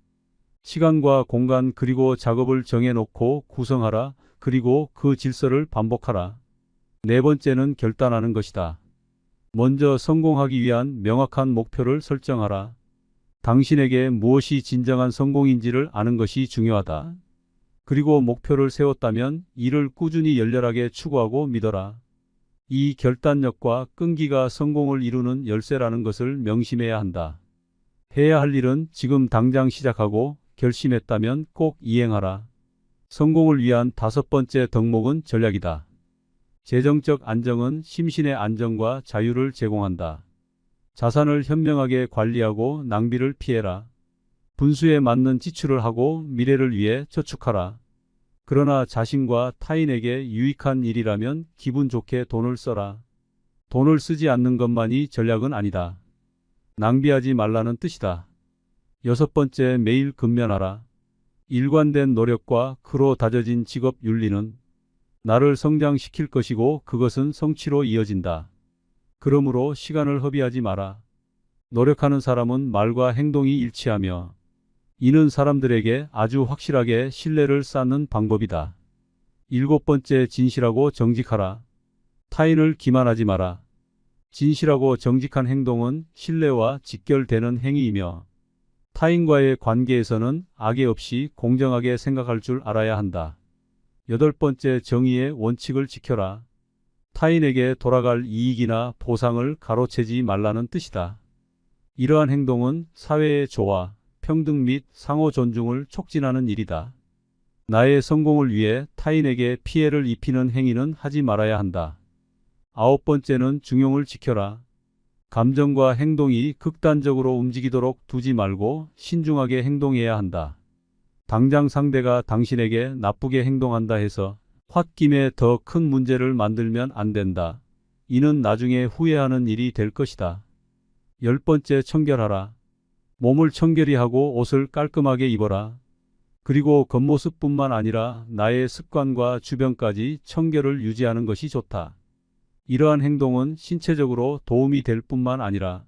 시간과 공간 그리고 작업을 정해놓고 구성하라. 그리고 그 질서를 반복하라. 네 번째는 결단하는 것이다. 먼저 성공하기 위한 명확한 목표를 설정하라. 당신에게 무엇이 진정한 성공인지를 아는 것이 중요하다. 그리고 목표를 세웠다면 이를 꾸준히 열렬하게 추구하고 믿어라. 이 결단력과 끈기가 성공을 이루는 열쇠라는 것을 명심해야 한다. 해야 할 일은 지금 당장 시작하고 결심했다면 꼭 이행하라. 성공을 위한 다섯 번째 덕목은 전략이다. 재정적 안정은 심신의 안정과 자유를 제공한다. 자산을 현명하게 관리하고 낭비를 피해라. 분수에 맞는 지출을 하고 미래를 위해 저축하라. 그러나 자신과 타인에게 유익한 일이라면 기분 좋게 돈을 써라. 돈을 쓰지 않는 것만이 전략은 아니다. 낭비하지 말라는 뜻이다. 여섯 번째, 매일 근면하라. 일관된 노력과 그로 다져진 직업 윤리는 나를 성장시킬 것이고 그것은 성취로 이어진다. 그러므로 시간을 허비하지 마라. 노력하는 사람은 말과 행동이 일치하며 이는 사람들에게 아주 확실하게 신뢰를 쌓는 방법이다. 일곱 번째, 진실하고 정직하라. 타인을 기만하지 마라. 진실하고 정직한 행동은 신뢰와 직결되는 행위이며 타인과의 관계에서는 악의 없이 공정하게 생각할 줄 알아야 한다. 여덟 번째, 정의의 원칙을 지켜라. 타인에게 돌아갈 이익이나 보상을 가로채지 말라는 뜻이다. 이러한 행동은 사회의 조화, 평등 및 상호 존중을 촉진하는 일이다. 나의 성공을 위해 타인에게 피해를 입히는 행위는 하지 말아야 한다. 아홉 번째는 중용을 지켜라. 감정과 행동이 극단적으로 움직이도록 두지 말고 신중하게 행동해야 한다. 당장 상대가 당신에게 나쁘게 행동한다 해서 홧김에 더 큰 문제를 만들면 안 된다. 이는 나중에 후회하는 일이 될 것이다. 열 번째, 청결하라. 몸을 청결히 하고 옷을 깔끔하게 입어라. 그리고 겉모습뿐만 아니라 나의 습관과 주변까지 청결을 유지하는 것이 좋다. 이러한 행동은 신체적으로 도움이 될 뿐만 아니라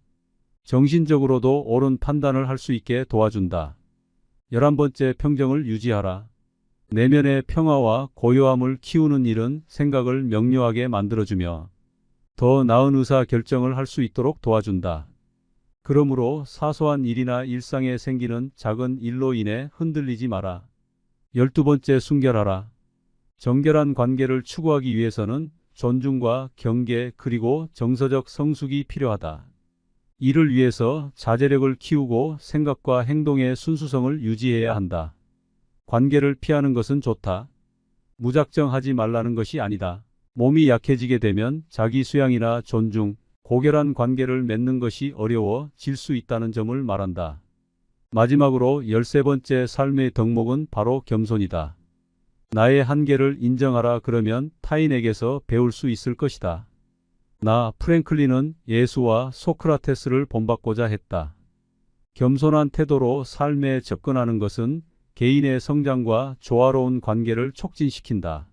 정신적으로도 옳은 판단을 할 수 있게 도와준다. 11번째, 평정을 유지하라. 내면의 평화와 고요함을 키우는 일은 생각을 명료하게 만들어주며 더 나은 의사 결정을 할 수 있도록 도와준다. 그러므로 사소한 일이나 일상에 생기는 작은 일로 인해 흔들리지 마라. 12번째, 순결하라. 정결한 관계를 추구하기 위해서는 존중과 경계 그리고 정서적 성숙이 필요하다. 이를 위해서 자제력을 키우고 생각과 행동의 순수성을 유지해야 한다. 관계를 피하는 것은 좋다. 무작정 하지 말라는 것이 아니다. 몸이 약해지게 되면 자기 수양이나 존중, 고결한 관계를 맺는 것이 어려워질 수 있다는 점을 말한다. 마지막으로 13번째 삶의 덕목은 바로 겸손이다. 나의 한계를 인정하라. 그러면 타인에게서 배울 수 있을 것이다. 나 프랭클린은 예수와 소크라테스를 본받고자 했다. 겸손한 태도로 삶에 접근하는 것은 개인의 성장과 조화로운 관계를 촉진시킨다.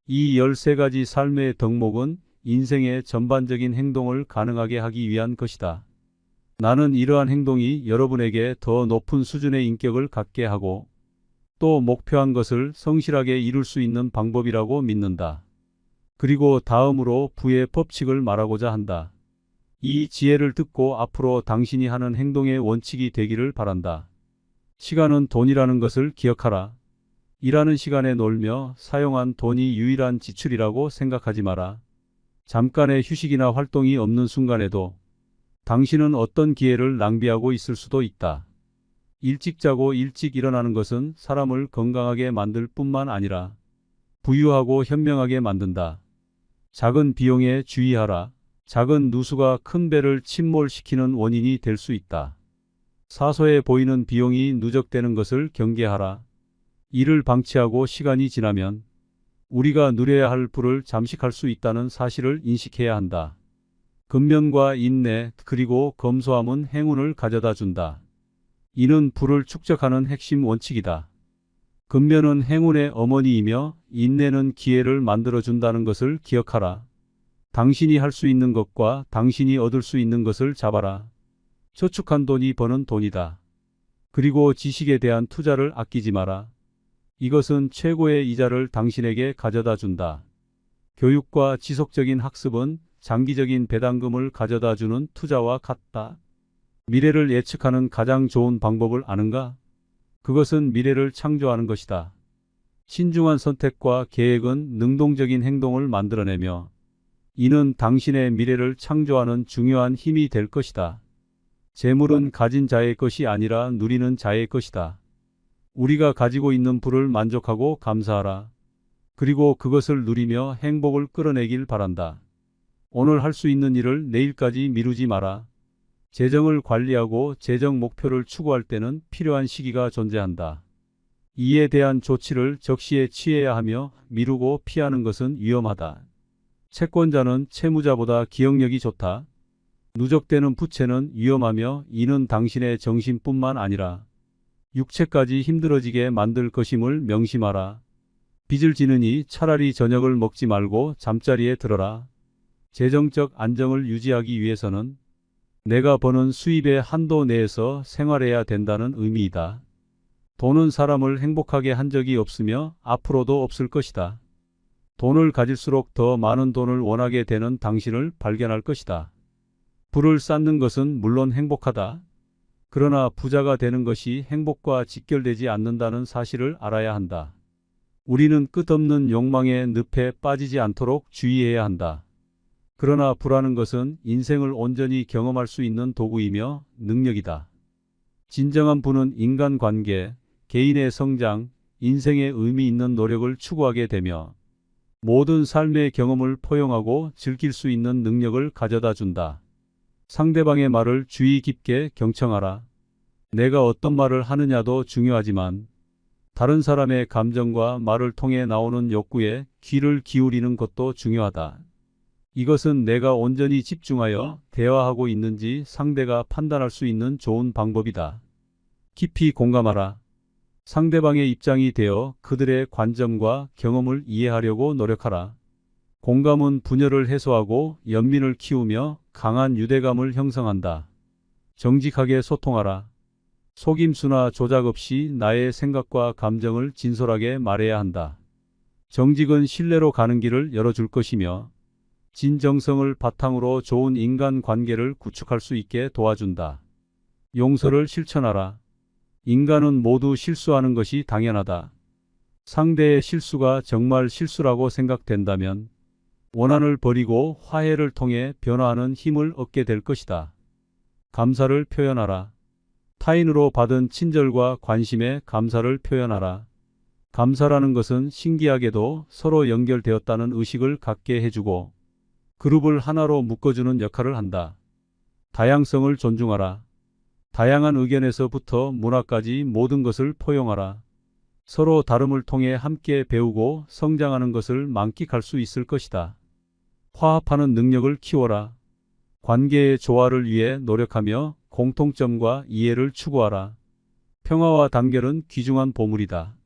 이 13가지 삶의 덕목은 인생의 전반적인 행동을 가능하게 하기 위한 것이다. 나는 이러한 행동이 여러분에게 더 높은 수준의 인격을 갖게 하고 또 목표한 것을 성실하게 이룰 수 있는 방법이라고 믿는다. 그리고 다음으로 부의 법칙을 말하고자 한다. 이 지혜를 듣고 앞으로 당신이 하는 행동의 원칙이 되기를 바란다. 시간은 돈이라는 것을 기억하라. 일하는 시간에 놀며 사용한 돈이 유일한 지출이라고 생각하지 마라. 잠깐의 휴식이나 활동이 없는 순간에도 당신은 어떤 기회를 낭비하고 있을 수도 있다. 일찍 자고 일찍 일어나는 것은 사람을 건강하게 만들 뿐만 아니라 부유하고 현명하게 만든다. 작은 비용에 주의하라. 작은 누수가 큰 배를 침몰시키는 원인이 될 수 있다. 사소해 보이는 비용이 누적되는 것을 경계하라. 이를 방치하고 시간이 지나면 우리가 누려야 할 부를 잠식할 수 있다는 사실을 인식해야 한다. 근면과 인내 그리고 검소함은 행운을 가져다 준다. 이는 부를 축적하는 핵심 원칙이다. 근면은 행운의 어머니이며 인내는 기회를 만들어준다는 것을 기억하라. 당신이 할 수 있는 것과 당신이 얻을 수 있는 것을 잡아라. 저축한 돈이 버는 돈이다. 그리고 지식에 대한 투자를 아끼지 마라. 이것은 최고의 이자를 당신에게 가져다 준다. 교육과 지속적인 학습은 장기적인 배당금을 가져다 주는 투자와 같다. 미래를 예측하는 가장 좋은 방법을 아는가? 그것은 미래를 창조하는 것이다. 신중한 선택과 계획은 능동적인 행동을 만들어내며 이는 당신의 미래를 창조하는 중요한 힘이 될 것이다. 재물은 가진 자의 것이 아니라 누리는 자의 것이다. 우리가 가지고 있는 부를 만족하고 감사하라. 그리고 그것을 누리며 행복을 끌어내길 바란다. 오늘 할 수 있는 일을 내일까지 미루지 마라. 재정을 관리하고 재정 목표를 추구할 때는 필요한 시기가 존재한다. 이에 대한 조치를 적시에 취해야 하며 미루고 피하는 것은 위험하다. 채권자는 채무자보다 기억력이 좋다. 누적되는 부채는 위험하며 이는 당신의 정신뿐만 아니라 육체까지 힘들어지게 만들 것임을 명심하라. 빚을 지느니 차라리 저녁을 먹지 말고 잠자리에 들어라. 재정적 안정을 유지하기 위해서는 내가 버는 수입의 한도 내에서 생활해야 된다는 의미이다. 돈은 사람을 행복하게 한 적이 없으며 앞으로도 없을 것이다. 돈을 가질수록 더 많은 돈을 원하게 되는 당신을 발견할 것이다. 부를 쌓는 것은 물론 행복하다. 그러나 부자가 되는 것이 행복과 직결되지 않는다는 사실을 알아야 한다. 우리는 끝없는 욕망의 늪에 빠지지 않도록 주의해야 한다. 그러나 부라는 것은 인생을 온전히 경험할 수 있는 도구이며 능력이다. 진정한 부는 인간관계, 개인의 성장, 인생의 의미 있는 노력을 추구하게 되며 모든 삶의 경험을 포용하고 즐길 수 있는 능력을 가져다 준다. 상대방의 말을 주의 깊게 경청하라. 내가 어떤 말을 하느냐도 중요하지만 다른 사람의 감정과 말을 통해 나오는 욕구에 귀를 기울이는 것도 중요하다. 이것은 내가 온전히 집중하여 대화하고 있는지 상대가 판단할 수 있는 좋은 방법이다. 깊이 공감하라. 상대방의 입장이 되어 그들의 관점과 경험을 이해하려고 노력하라. 공감은 분열을 해소하고 연민을 키우며 강한 유대감을 형성한다. 정직하게 소통하라. 속임수나 조작 없이 나의 생각과 감정을 진솔하게 말해야 한다. 정직은 신뢰로 가는 길을 열어줄 것이며 진정성을 바탕으로 좋은 인간관계를 구축할 수 있게 도와준다. 용서를 실천하라. 인간은 모두 실수하는 것이 당연하다. 상대의 실수가 정말 실수라고 생각된다면 원한을 버리고 화해를 통해 변화하는 힘을 얻게 될 것이다. 감사를 표현하라. 타인으로 받은 친절과 관심에 감사를 표현하라. 감사라는 것은 신기하게도 서로 연결되었다는 의식을 갖게 해주고 그룹을 하나로 묶어주는 역할을 한다. 다양성을 존중하라. 다양한 의견에서부터 문화까지 모든 것을 포용하라. 서로 다름을 통해 함께 배우고 성장하는 것을 만끽할 수 있을 것이다. 화합하는 능력을 키워라. 관계의 조화를 위해 노력하며 공통점과 이해를 추구하라. 평화와 단결은 귀중한 보물이다.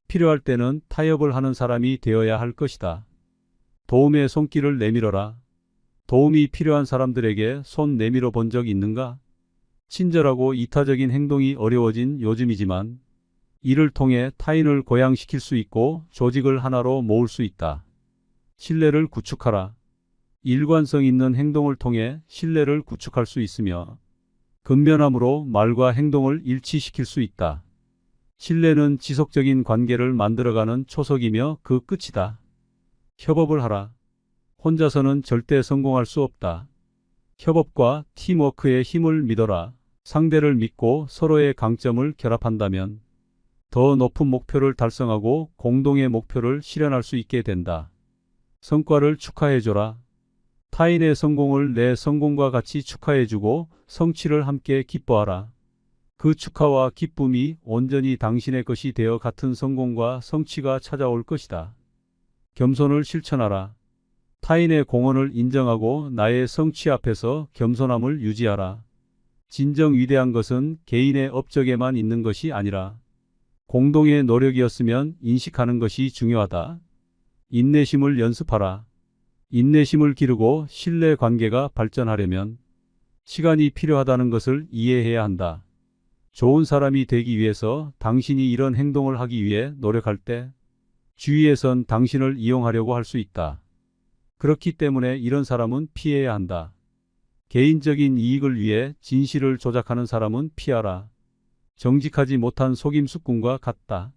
필요할 때는 타협을 하는 사람이 되어야 할 것이다. 도움의 손길을 내밀어라. 도움이 필요한 사람들에게 손 내밀어 본 적 있는가? 친절하고 이타적인 행동이 어려워진 요즘이지만 이를 통해 타인을 고양시킬 수 있고 조직을 하나로 모을 수 있다. 신뢰를 구축하라. 일관성 있는 행동을 통해 신뢰를 구축할 수 있으며 근면함으로 말과 행동을 일치시킬 수 있다. 신뢰는 지속적인 관계를 만들어가는 초석이며 그 끝이다. 협업을 하라. 혼자서는 절대 성공할 수 없다. 협업과 팀워크의 힘을 믿어라. 상대를 믿고 서로의 강점을 결합한다면 더 높은 목표를 달성하고 공동의 목표를 실현할 수 있게 된다. 성과를 축하해줘라. 타인의 성공을 내 성공과 같이 축하해주고 성취를 함께 기뻐하라. 그 축하와 기쁨이 온전히 당신의 것이 되어 같은 성공과 성취가 찾아올 것이다. 겸손을 실천하라. 타인의 공헌을 인정하고 나의 성취 앞에서 겸손함을 유지하라. 진정 위대한 것은 개인의 업적에만 있는 것이 아니라 공동의 노력이었으면 인식하는 것이 중요하다. 인내심을 연습하라. 인내심을 기르고 신뢰 관계가 발전하려면 시간이 필요하다는 것을 이해해야 한다. 좋은 사람이 되기 위해서 당신이 이런 행동을 하기 위해 노력할 때 주위에선 당신을 이용하려고 할 수 있다. 그렇기 때문에 이런 사람은 피해야 한다. 개인적인 이익을 위해 진실을 조작하는 사람은 피하라. 정직하지 못한 속임수꾼과 같다.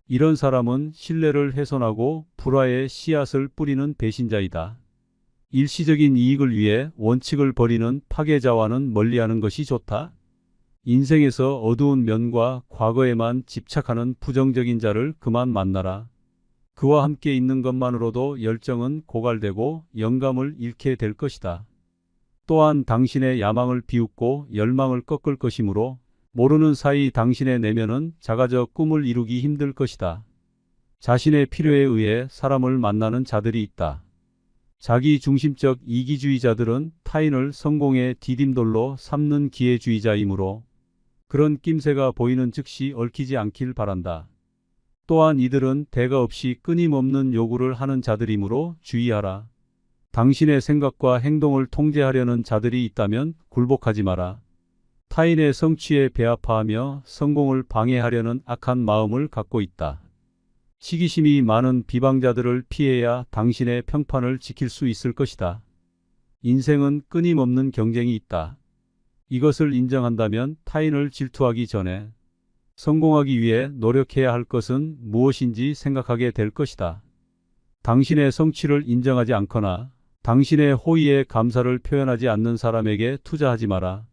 이런 사람은 신뢰를 훼손하고 불화의 씨앗을 뿌리는 배신자이다. 일시적인 이익을 위해 원칙을 버리는 파괴자와는 멀리하는 것이 좋다. 인생에서 어두운 면과 과거에만 집착하는 부정적인 자를 그만 만나라. 그와 함께 있는 것만으로도 열정은 고갈되고 영감을 잃게 될 것이다. 또한 당신의 야망을 비웃고 열망을 꺾을 것이므로 모르는 사이 당신의 내면은 작아져 꿈을 이루기 힘들 것이다. 자신의 필요에 의해 사람을 만나는 자들이 있다. 자기 중심적 이기주의자들은 타인을 성공의 디딤돌로 삼는 기회주의자이므로 그런 낌새가 보이는 즉시 얽히지 않길 바란다. 또한 이들은 대가 없이 끊임없는 요구를 하는 자들이므로 주의하라. 당신의 생각과 행동을 통제하려는 자들이 있다면 굴복하지 마라. 타인의 성취에 배아파하며 성공을 방해하려는 악한 마음을 갖고 있다. 시기심이 많은 비방자들을 피해야 당신의 평판을 지킬 수 있을 것이다. 인생은 끊임없는 경쟁이 있다. 이것을 인정한다면 타인을 질투하기 전에 성공하기 위해 노력해야 할 것은 무엇인지 생각하게 될 것이다. 당신의 성취를 인정하지 않거나 당신의 호의에 감사를 표현하지 않는 사람에게 투자하지 마라.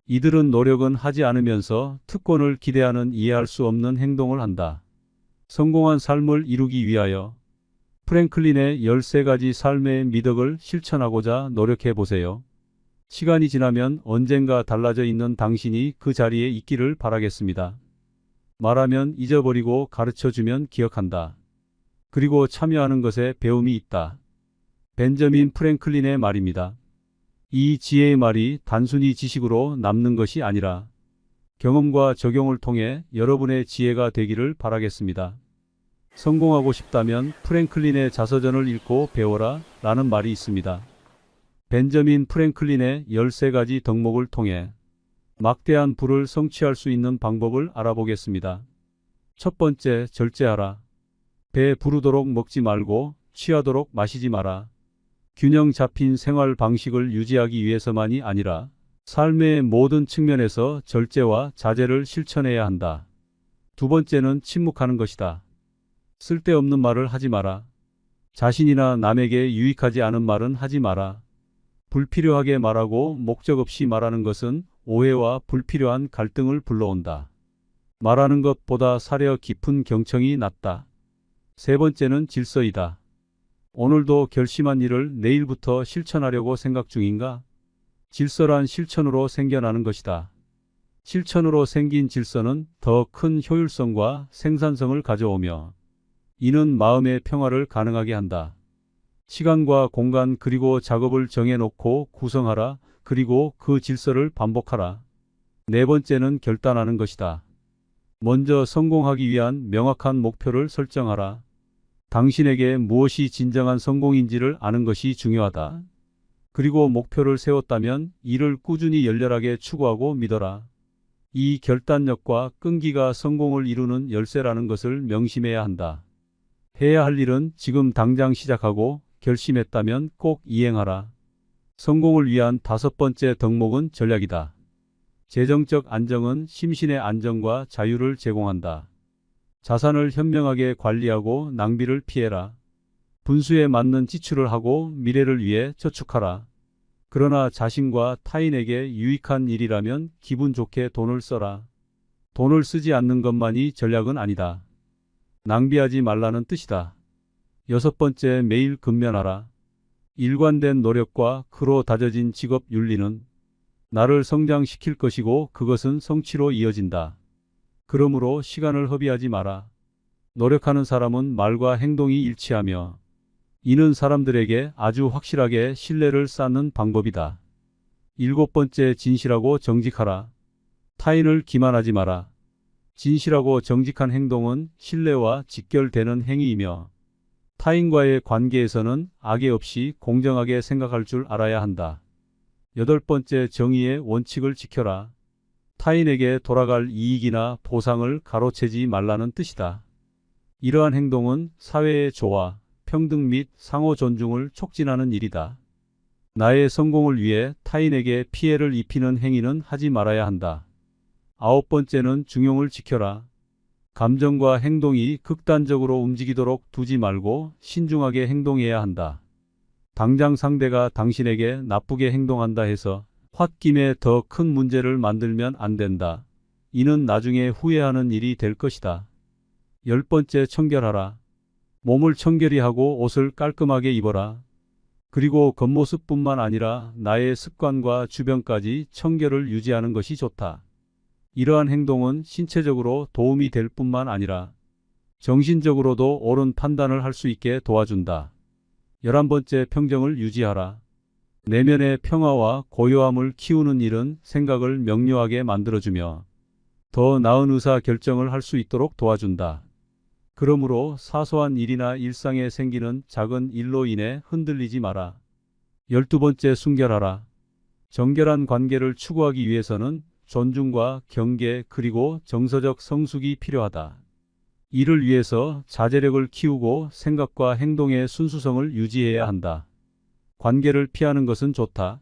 이들은 노력은 하지 않으면서 특권을 기대하는 이해할 수 없는 행동을 한다. 성공한 삶을 이루기 위하여 프랭클린의 13가지 삶의 미덕을 실천하고자 노력해 보세요. 시간이 지나면 언젠가 달라져 있는 당신이 그 자리에 있기를 바라겠습니다. 말하면 잊어버리고 가르쳐주면 기억한다. 그리고 참여하는 것에 배움이 있다. 벤저민 프랭클린의 말입니다. 이 지혜의 말이 단순히 지식으로 남는 것이 아니라 경험과 적용을 통해 여러분의 지혜가 되기를 바라겠습니다. 성공하고 싶다면 프랭클린의 자서전을 읽고 배워라 라는 말이 있습니다. 벤저민 프랭클린의 13가지 덕목을 통해 막대한 부를 성취할 수 있는 방법을 알아보겠습니다. 첫 번째, 절제하라. 배 부르도록 먹지 말고 취하도록 마시지 마라. 균형 잡힌 생활 방식을 유지하기 위해서만이 아니라 삶의 모든 측면에서 절제와 자제를 실천해야 한다. 두 번째는 침묵하는 것이다. 쓸데없는 말을 하지 마라. 자신이나 남에게 유익하지 않은 말은 하지 마라. 불필요하게 말하고 목적 없이 말하는 것은 오해와 불필요한 갈등을 불러온다. 말하는 것보다 사려 깊은 경청이 낫다. 세 번째는 질서이다. 오늘도 결심한 일을 내일부터 실천하려고 생각 중인가? 질서란 실천으로 생겨나는 것이다. 실천으로 생긴 질서는 더 큰 효율성과 생산성을 가져오며 이는 마음의 평화를 가능하게 한다. 시간과 공간 그리고 작업을 정해놓고 구성하라. 그리고 그 질서를 반복하라. 네 번째는 결단하는 것이다. 먼저 성공하기 위한 명확한 목표를 설정하라. 당신에게 무엇이 진정한 성공인지를 아는 것이 중요하다. 그리고 목표를 세웠다면 이를 꾸준히 열렬하게 추구하고 믿어라. 이 결단력과 끈기가 성공을 이루는 열쇠라는 것을 명심해야 한다. 해야 할 일은 지금 당장 시작하고 결심했다면 꼭 이행하라. 성공을 위한 5번째 덕목은 전략이다. 재정적 안정은 심신의 안정과 자유를 제공한다. 자산을 현명하게 관리하고 낭비를 피해라. 분수에 맞는 지출을 하고 미래를 위해 저축하라. 그러나 자신과 타인에게 유익한 일이라면 기분 좋게 돈을 써라. 돈을 쓰지 않는 것만이 전략은 아니다. 낭비하지 말라는 뜻이다. 6번째, 매일 근면하라. 일관된 노력과 그로 다져진 직업 윤리는 나를 성장시킬 것이고 그것은 성취로 이어진다. 그러므로 시간을 허비하지 마라. 노력하는 사람은 말과 행동이 일치하며 이는 사람들에게 아주 확실하게 신뢰를 쌓는 방법이다. 7번째, 진실하고 정직하라. 타인을 기만하지 마라. 진실하고 정직한 행동은 신뢰와 직결되는 행위이며 타인과의 관계에서는 악의 없이 공정하게 생각할 줄 알아야 한다. 8번째, 정의의 원칙을 지켜라. 타인에게 돌아갈 이익이나 보상을 가로채지 말라는 뜻이다. 이러한 행동은 사회의 조화, 평등 및 상호 존중을 촉진하는 일이다. 나의 성공을 위해 타인에게 피해를 입히는 행위는 하지 말아야 한다. 9번째는 중용을 지켜라. 감정과 행동이 극단적으로 움직이도록 두지 말고 신중하게 행동해야 한다. 당장 상대가 당신에게 나쁘게 행동한다 해서 홧김에 더 큰 문제를 만들면 안 된다. 이는 나중에 후회하는 일이 될 것이다. 10번째, 청결하라. 몸을 청결히 하고 옷을 깔끔하게 입어라. 그리고 겉모습뿐만 아니라 나의 습관과 주변까지 청결을 유지하는 것이 좋다. 이러한 행동은 신체적으로 도움이 될 뿐만 아니라 정신적으로도 옳은 판단을 할 수 있게 도와준다. 11번째, 평정을 유지하라. 내면의 평화와 고요함을 키우는 일은 생각을 명료하게 만들어주며 더 나은 의사 결정을 할 수 있도록 도와준다. 그러므로 사소한 일이나 일상에 생기는 작은 일로 인해 흔들리지 마라. 12번째, 순결하라. 정결한 관계를 추구하기 위해서는 존중과 경계 그리고 정서적 성숙이 필요하다. 이를 위해서 자제력을 키우고 생각과 행동의 순수성을 유지해야 한다. 관계를 피하는 것은 좋다.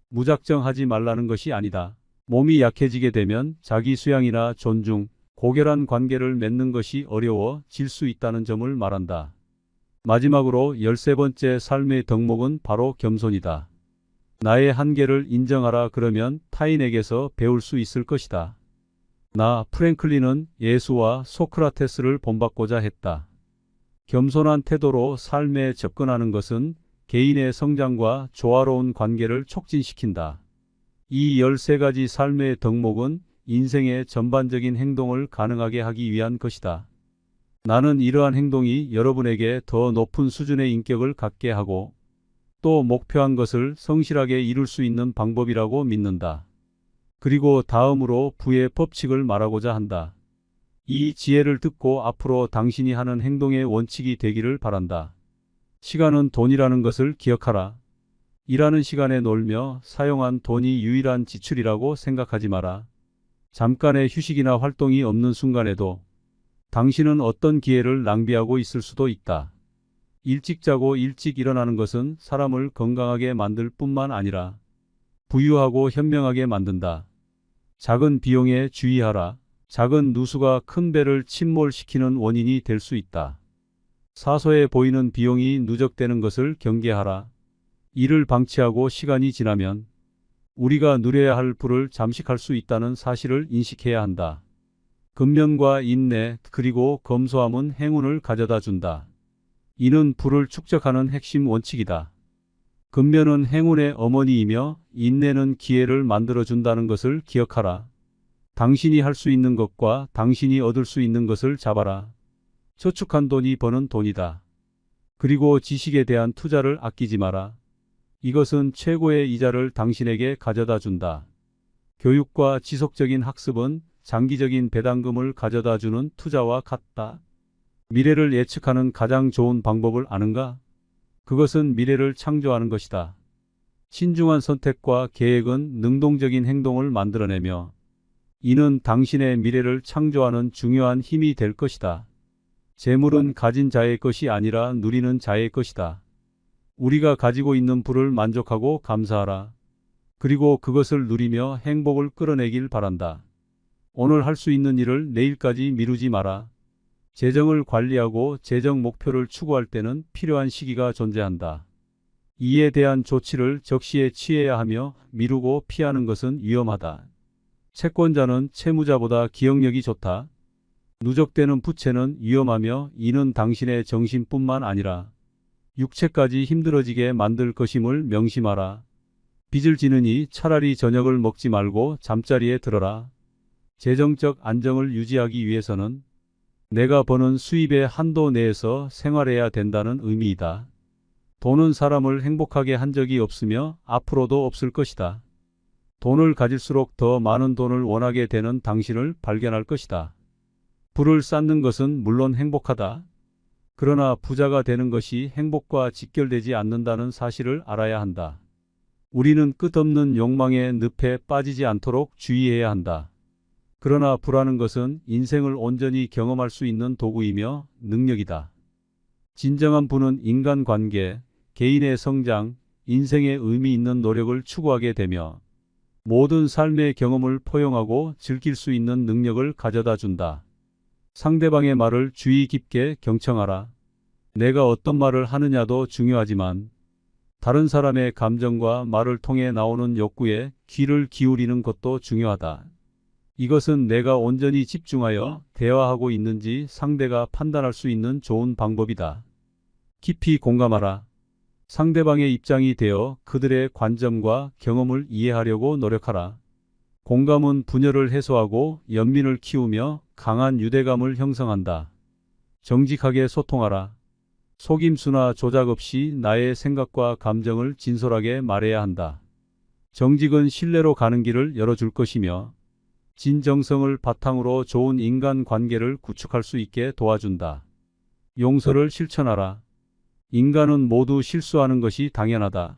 무작정 하지 말라는 것이 아니다. 몸이 약해지게 되면 자기 수양이나 존중, 고결한 관계를 맺는 것이 어려워질 수 있다는 점을 말한다. 마지막으로 13번째, 삶의 덕목은 바로 겸손이다. 나의 한계를 인정하라. 그러면 타인에게서 배울 수 있을 것이다. 나 프랭클린은 예수와 소크라테스를 본받고자 했다. 겸손한 태도로 삶에 접근하는 것은 개인의 성장과 조화로운 관계를 촉진시킨다. 이 13가지 삶의 덕목은 인생의 전반적인 행동을 가능하게 하기 위한 것이다. 나는 이러한 행동이 여러분에게 더 높은 수준의 인격을 갖게 하고 또 목표한 것을 성실하게 이룰 수 있는 방법이라고 믿는다. 그리고 다음으로 부의 법칙을 말하고자 한다. 이 지혜를 듣고 앞으로 당신이 하는 행동의 원칙이 되기를 바란다. 시간은 돈이라는 것을 기억하라. 일하는 시간에 놀며 사용한 돈이 유일한 지출이라고 생각하지 마라. 잠깐의 휴식이나 활동이 없는 순간에도 당신은 어떤 기회를 낭비하고 있을 수도 있다. 일찍 자고 일찍 일어나는 것은 사람을 건강하게 만들 뿐만 아니라 부유하고 현명하게 만든다. 작은 비용에 주의하라. 작은 누수가 큰 배를 침몰시키는 원인이 될 수 있다. 사소해 보이는 비용이 누적되는 것을 경계하라. 이를 방치하고 시간이 지나면 우리가 누려야 할 부를 잠식할 수 있다는 사실을 인식해야 한다. 근면과 인내 그리고 검소함은 행운을 가져다 준다. 이는 부를 축적하는 핵심 원칙이다. 근면은 행운의 어머니이며 인내는 기회를 만들어준다는 것을 기억하라. 당신이 할 수 있는 것과 당신이 얻을 수 있는 것을 잡아라. 저축한 돈이 버는 돈이다. 그리고 지식에 대한 투자를 아끼지 마라. 이것은 최고의 이자를 당신에게 가져다 준다. 교육과 지속적인 학습은 장기적인 배당금을 가져다 주는 투자와 같다. 미래를 예측하는 가장 좋은 방법을 아는가? 그것은 미래를 창조하는 것이다. 신중한 선택과 계획은 능동적인 행동을 만들어내며 이는 당신의 미래를 창조하는 중요한 힘이 될 것이다. 재물은 가진 자의 것이 아니라 누리는 자의 것이다. 우리가 가지고 있는 부를 만족하고 감사하라. 그리고 그것을 누리며 행복을 끌어내길 바란다. 오늘 할 수 있는 일을 내일까지 미루지 마라. 재정을 관리하고 재정 목표를 추구할 때는 필요한 시기가 존재한다. 이에 대한 조치를 적시에 취해야 하며 미루고 피하는 것은 위험하다. 채권자는 채무자보다 기억력이 좋다. 누적되는 부채는 위험하며 이는 당신의 정신뿐만 아니라 육체까지 힘들어지게 만들 것임을 명심하라. 빚을 지느니 차라리 저녁을 먹지 말고 잠자리에 들어라. 재정적 안정을 유지하기 위해서는 내가 버는 수입의 한도 내에서 생활해야 된다는 의미이다. 돈은 사람을 행복하게 한 적이 없으며 앞으로도 없을 것이다. 돈을 가질수록 더 많은 돈을 원하게 되는 당신을 발견할 것이다. 부를 쌓는 것은 물론 행복하다. 그러나 부자가 되는 것이 행복과 직결되지 않는다는 사실을 알아야 한다. 우리는 끝없는 욕망의 늪에 빠지지 않도록 주의해야 한다. 그러나 부라는 것은 인생을 온전히 경험할 수 있는 도구이며 능력이다. 진정한 부는 인간관계, 개인의 성장, 인생의 의미 있는 노력을 추구하게 되며 모든 삶의 경험을 포용하고 즐길 수 있는 능력을 가져다 준다. 상대방의 말을 주의 깊게 경청하라. 내가 어떤 말을 하느냐도 중요하지만 다른 사람의 감정과 말을 통해 나오는 욕구에 귀를 기울이는 것도 중요하다. 이것은 내가 온전히 집중하여 대화하고 있는지 상대가 판단할 수 있는 좋은 방법이다. 깊이 공감하라. 상대방의 입장이 되어 그들의 관점과 경험을 이해하려고 노력하라. 공감은 분열을 해소하고 연민을 키우며 강한 유대감을 형성한다. 정직하게 소통하라. 속임수나 조작 없이 나의 생각과 감정을 진솔하게 말해야 한다. 정직은 신뢰로 가는 길을 열어줄 것이며 진정성을 바탕으로 좋은 인간관계를 구축할 수 있게 도와준다. 용서를 실천하라. 인간은 모두 실수하는 것이 당연하다.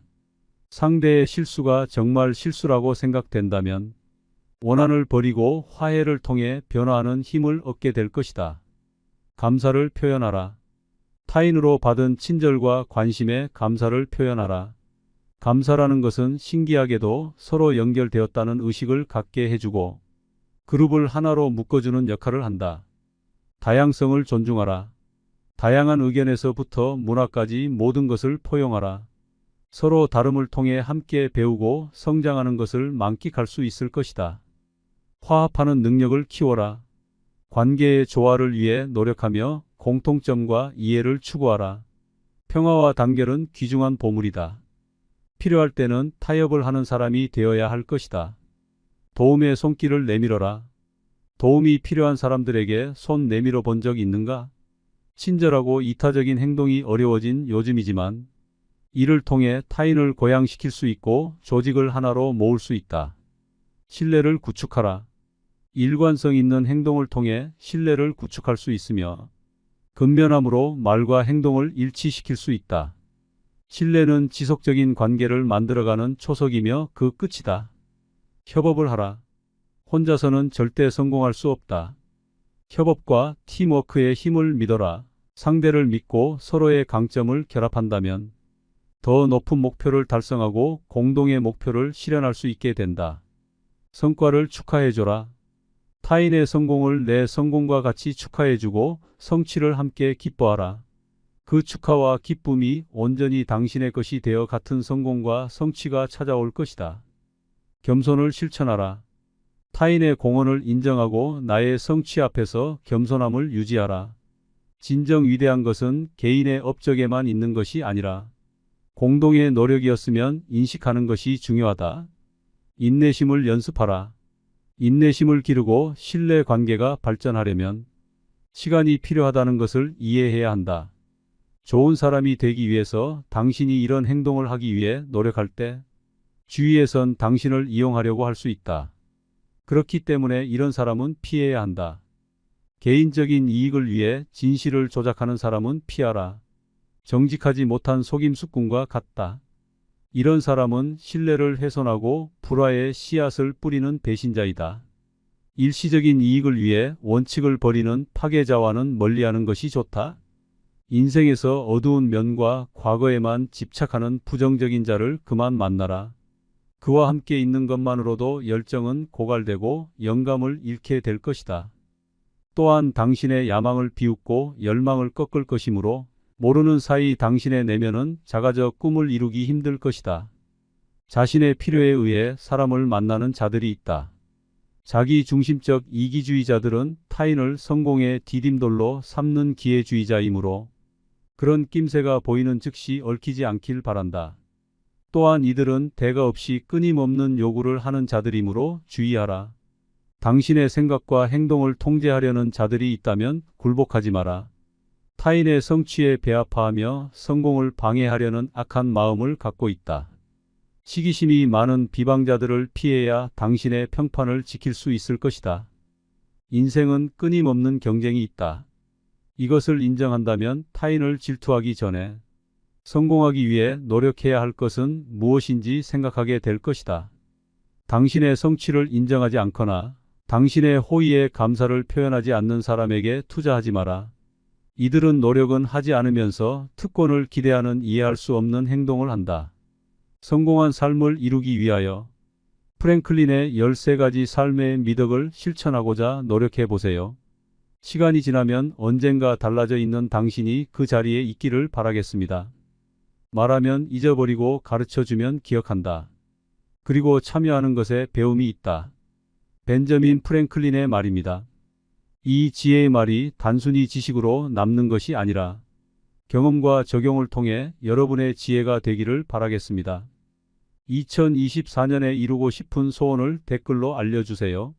상대의 실수가 정말 실수라고 생각된다면 원한을 버리고 화해를 통해 변화하는 힘을 얻게 될 것이다. 감사를 표현하라. 타인으로 받은 친절과 관심에 감사를 표현하라. 감사라는 것은 신기하게도 서로 연결되었다는 의식을 갖게 해주고 그룹을 하나로 묶어주는 역할을 한다. 다양성을 존중하라. 다양한 의견에서부터 문화까지 모든 것을 포용하라. 서로 다름을 통해 함께 배우고 성장하는 것을 만끽할 수 있을 것이다. 화합하는 능력을 키워라. 관계의 조화를 위해 노력하며 공통점과 이해를 추구하라. 평화와 단결은 귀중한 보물이다. 필요할 때는 타협을 하는 사람이 되어야 할 것이다. 도움의 손길을 내밀어라. 도움이 필요한 사람들에게 손 내밀어 본 적 있는가? 친절하고 이타적인 행동이 어려워진 요즘이지만 이를 통해 타인을 고양시킬 수 있고 조직을 하나로 모을 수 있다. 신뢰를 구축하라. 일관성 있는 행동을 통해 신뢰를 구축할 수 있으며 근면함으로 말과 행동을 일치시킬 수 있다. 신뢰는 지속적인 관계를 만들어가는 초석이며 그 끝이다. 협업을 하라. 혼자서는 절대 성공할 수 없다. 협업과 팀워크의 힘을 믿어라. 상대를 믿고 서로의 강점을 결합한다면 더 높은 목표를 달성하고 공동의 목표를 실현할 수 있게 된다. 성과를 축하해줘라. 타인의 성공을 내 성공과 같이 축하해주고 성취를 함께 기뻐하라. 그 축하와 기쁨이 온전히 당신의 것이 되어 같은 성공과 성취가 찾아올 것이다. 겸손을 실천하라. 타인의 공헌을 인정하고 나의 성취 앞에서 겸손함을 유지하라. 진정 위대한 것은 개인의 업적에만 있는 것이 아니라 공동의 노력이었으면 인식하는 것이 중요하다. 인내심을 연습하라. 인내심을 기르고 신뢰 관계가 발전하려면 시간이 필요하다는 것을 이해해야 한다. 좋은 사람이 되기 위해서 당신이 이런 행동을 하기 위해 노력할 때 주위에선 당신을 이용하려고 할 수 있다. 그렇기 때문에 이런 사람은 피해야 한다. 개인적인 이익을 위해 진실을 조작하는 사람은 피하라. 정직하지 못한 속임수꾼과 같다. 이런 사람은 신뢰를 훼손하고 불화의 씨앗을 뿌리는 배신자이다. 일시적인 이익을 위해 원칙을 버리는 파괴자와는 멀리하는 것이 좋다. 인생에서 어두운 면과 과거에만 집착하는 부정적인 자를 그만 만나라. 그와 함께 있는 것만으로도 열정은 고갈되고 영감을 잃게 될 것이다. 또한 당신의 야망을 비웃고 열망을 꺾을 것이므로 모르는 사이 당신의 내면은 작아져 꿈을 이루기 힘들 것이다. 자신의 필요에 의해 사람을 만나는 자들이 있다. 자기 중심적 이기주의자들은 타인을 성공의 디딤돌로 삼는 기회주의자이므로 그런 낌새가 보이는 즉시 얽히지 않길 바란다. 또한 이들은 대가 없이 끊임없는 요구를 하는 자들이므로 주의하라. 당신의 생각과 행동을 통제하려는 자들이 있다면 굴복하지 마라. 타인의 성취에 배아파하며 성공을 방해하려는 악한 마음을 갖고 있다. 시기심이 많은 비방자들을 피해야 당신의 평판을 지킬 수 있을 것이다. 인생은 끊임없는 경쟁이 있다. 이것을 인정한다면 타인을 질투하기 전에 성공하기 위해 노력해야 할 것은 무엇인지 생각하게 될 것이다. 당신의 성취를 인정하지 않거나 당신의 호의에 감사를 표현하지 않는 사람에게 투자하지 마라. 이들은 노력은 하지 않으면서 특권을 기대하는 이해할 수 없는 행동을 한다. 성공한 삶을 이루기 위하여 프랭클린의 13가지 삶의 미덕을 실천하고자 노력해 보세요. 시간이 지나면 언젠가 달라져 있는 당신이 그 자리에 있기를 바라겠습니다. 말하면 잊어버리고 가르쳐주면 기억한다. 그리고 참여하는 것에 배움이 있다. 벤저민 프랭클린의 말입니다. 이 지혜의 말이 단순히 지식으로 남는 것이 아니라 경험과 적용을 통해 여러분의 지혜가 되기를 바라겠습니다. 2024년에 이루고 싶은 소원을 댓글로 알려주세요.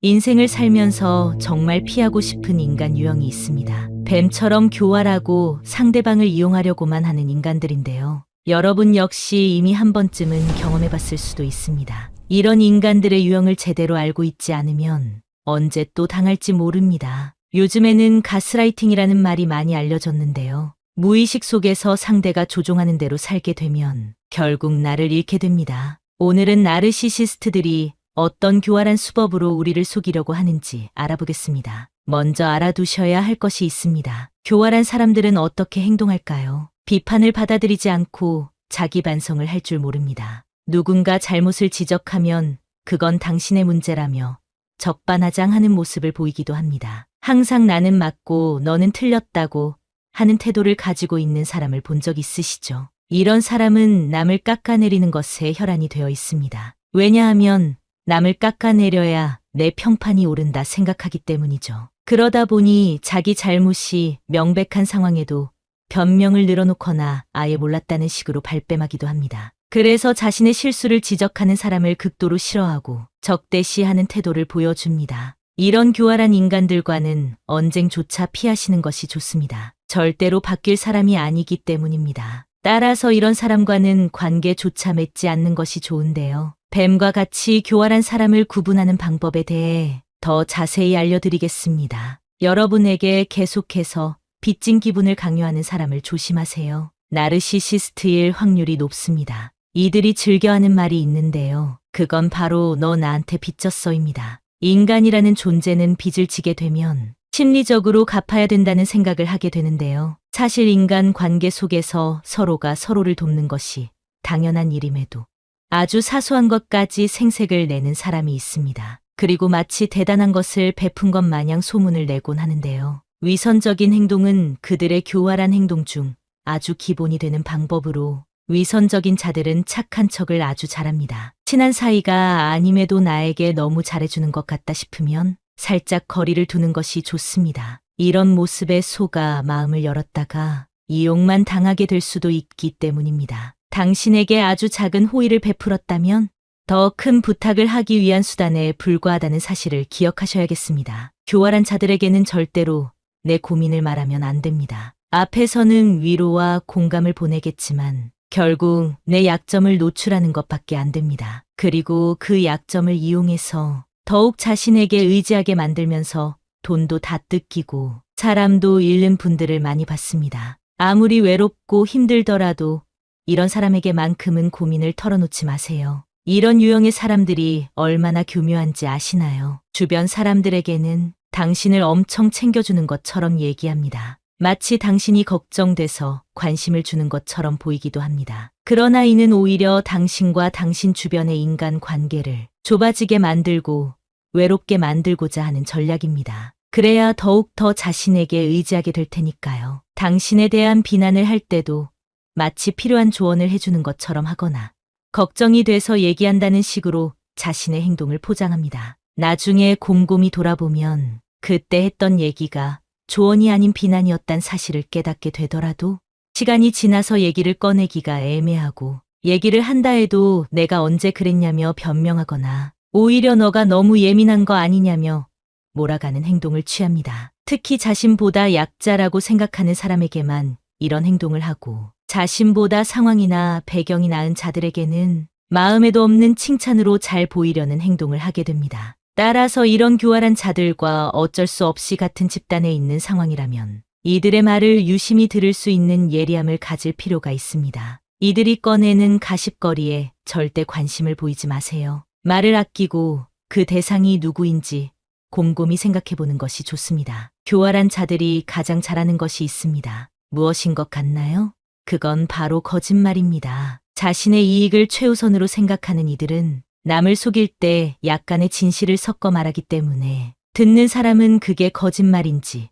인생을 살면서 정말 피하고 싶은 인간 유형이 있습니다. 뱀처럼 교활하고 상대방을 이용하려고만 하는 인간들인데요. 여러분 역시 이미 한 번쯤은 경험해 봤을 수도 있습니다. 이런 인간들의 유형을 제대로 알고 있지 않으면 언제 또 당할지 모릅니다. 요즘에는 가스라이팅이라는 말이 많이 알려졌는데요. 무의식 속에서 상대가 조종하는 대로 살게 되면 결국 나를 잃게 됩니다. 오늘은 나르시시스트들이 어떤 교활한 수법으로 우리를 속이려고 하는지 알아보겠습니다. 먼저 알아두셔야 할 것이 있습니다. 교활한 사람들은 어떻게 행동할까요? 비판을 받아들이지 않고 자기 반성을 할 줄 모릅니다. 누군가 잘못을 지적하면 그건 당신의 문제라며 적반하장하는 모습을 보이기도 합니다. 항상 나는 맞고 너는 틀렸다고 하는 태도를 가지고 있는 사람을 본 적 있으시죠? 이런 사람은 남을 깎아내리는 것에 혈안이 되어 있습니다. 왜냐하면 남을 깎아내려야 내 평판이 오른다 생각하기 때문이죠. 그러다 보니 자기 잘못이 명백한 상황에도 변명을 늘어놓거나 아예 몰랐다는 식으로 발뺌하기도 합니다. 그래서 자신의 실수를 지적하는 사람을 극도로 싫어하고 적대시하는 태도를 보여줍니다. 이런 교활한 인간들과는 언쟁조차 피하시는 것이 좋습니다. 절대로 바뀔 사람이 아니기 때문입니다. 따라서 이런 사람과는 관계조차 맺지 않는 것이 좋은데요. 뱀과 같이 교활한 사람을 구분하는 방법에 대해 더 자세히 알려드리겠습니다. 여러분에게 계속해서 빚진 기분을 강요하는 사람을 조심하세요. 나르시시스트일 확률이 높습니다. 이들이 즐겨하는 말이 있는데요. 그건 바로 너 나한테 빚졌어입니다. 인간이라는 존재는 빚을 지게 되면 심리적으로 갚아야 된다는 생각을 하게 되는데요. 사실 인간 관계 속에서 서로가 서로를 돕는 것이 당연한 일임에도 아주 사소한 것까지 생색을 내는 사람이 있습니다. 그리고 마치 대단한 것을 베푼 것 마냥 소문을 내곤 하는데요. 위선적인 행동은 그들의 교활한 행동 중 아주 기본이 되는 방법으로 위선적인 자들은 착한 척을 아주 잘합니다. 친한 사이가 아님에도 나에게 너무 잘해주는 것 같다 싶으면 살짝 거리를 두는 것이 좋습니다. 이런 모습에 속아 마음을 열었다가 이용만 당하게 될 수도 있기 때문입니다. 당신에게 아주 작은 호의를 베풀었다면 더 큰 부탁을 하기 위한 수단에 불과하다는 사실을 기억하셔야겠습니다. 교활한 자들에게는 절대로 내 고민을 말하면 안 됩니다. 앞에서는 위로와 공감을 보내겠지만 결국 내 약점을 노출하는 것밖에 안 됩니다. 그리고 그 약점을 이용해서 더욱 자신에게 의지하게 만들면서 돈도 다 뜯기고 사람도 잃는 분들을 많이 봤습니다. 아무리 외롭고 힘들더라도 이런 사람에게만큼은 고민을 털어놓지 마세요. 이런 유형의 사람들이 얼마나 교묘한지 아시나요? 주변 사람들에게는 당신을 엄청 챙겨주는 것처럼 얘기합니다. 마치 당신이 걱정돼서 관심을 주는 것처럼 보이기도 합니다. 그러나 이는 오히려 당신과 당신 주변의 인간 관계를 좁아지게 만들고 외롭게 만들고자 하는 전략입니다. 그래야 더욱 더 자신에게 의지하게 될 테니까요. 당신에 대한 비난을 할 때도 마치 필요한 조언을 해주는 것처럼 하거나 걱정이 돼서 얘기한다는 식으로 자신의 행동을 포장합니다. 나중에 곰곰이 돌아보면 그때 했던 얘기가 조언이 아닌 비난이었단 사실을 깨닫게 되더라도 시간이 지나서 얘기를 꺼내기가 애매하고 얘기를 한다 해도 내가 언제 그랬냐며 변명하거나 오히려 너가 너무 예민한 거 아니냐며 몰아가는 행동을 취합니다. 특히 자신보다 약자라고 생각하는 사람에게만 이런 행동을 하고 자신보다 상황이나 배경이 나은 자들에게는 마음에도 없는 칭찬으로 잘 보이려는 행동을 하게 됩니다. 따라서 이런 교활한 자들과 어쩔 수 없이 같은 집단에 있는 상황이라면 이들의 말을 유심히 들을 수 있는 예리함을 가질 필요가 있습니다. 이들이 꺼내는 가십거리에 절대 관심을 보이지 마세요. 말을 아끼고 그 대상이 누구인지 곰곰이 생각해 보는 것이 좋습니다. 교활한 자들이 가장 잘하는 것이 있습니다. 무엇인 것 같나요? 그건 바로 거짓말입니다. 자신의 이익을 최우선으로 생각하는 이들은 남을 속일 때 약간의 진실을 섞어 말하기 때문에 듣는 사람은 그게 거짓말인지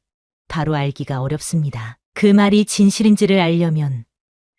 바로 알기가 어렵습니다. 그 말이 진실인지를 알려면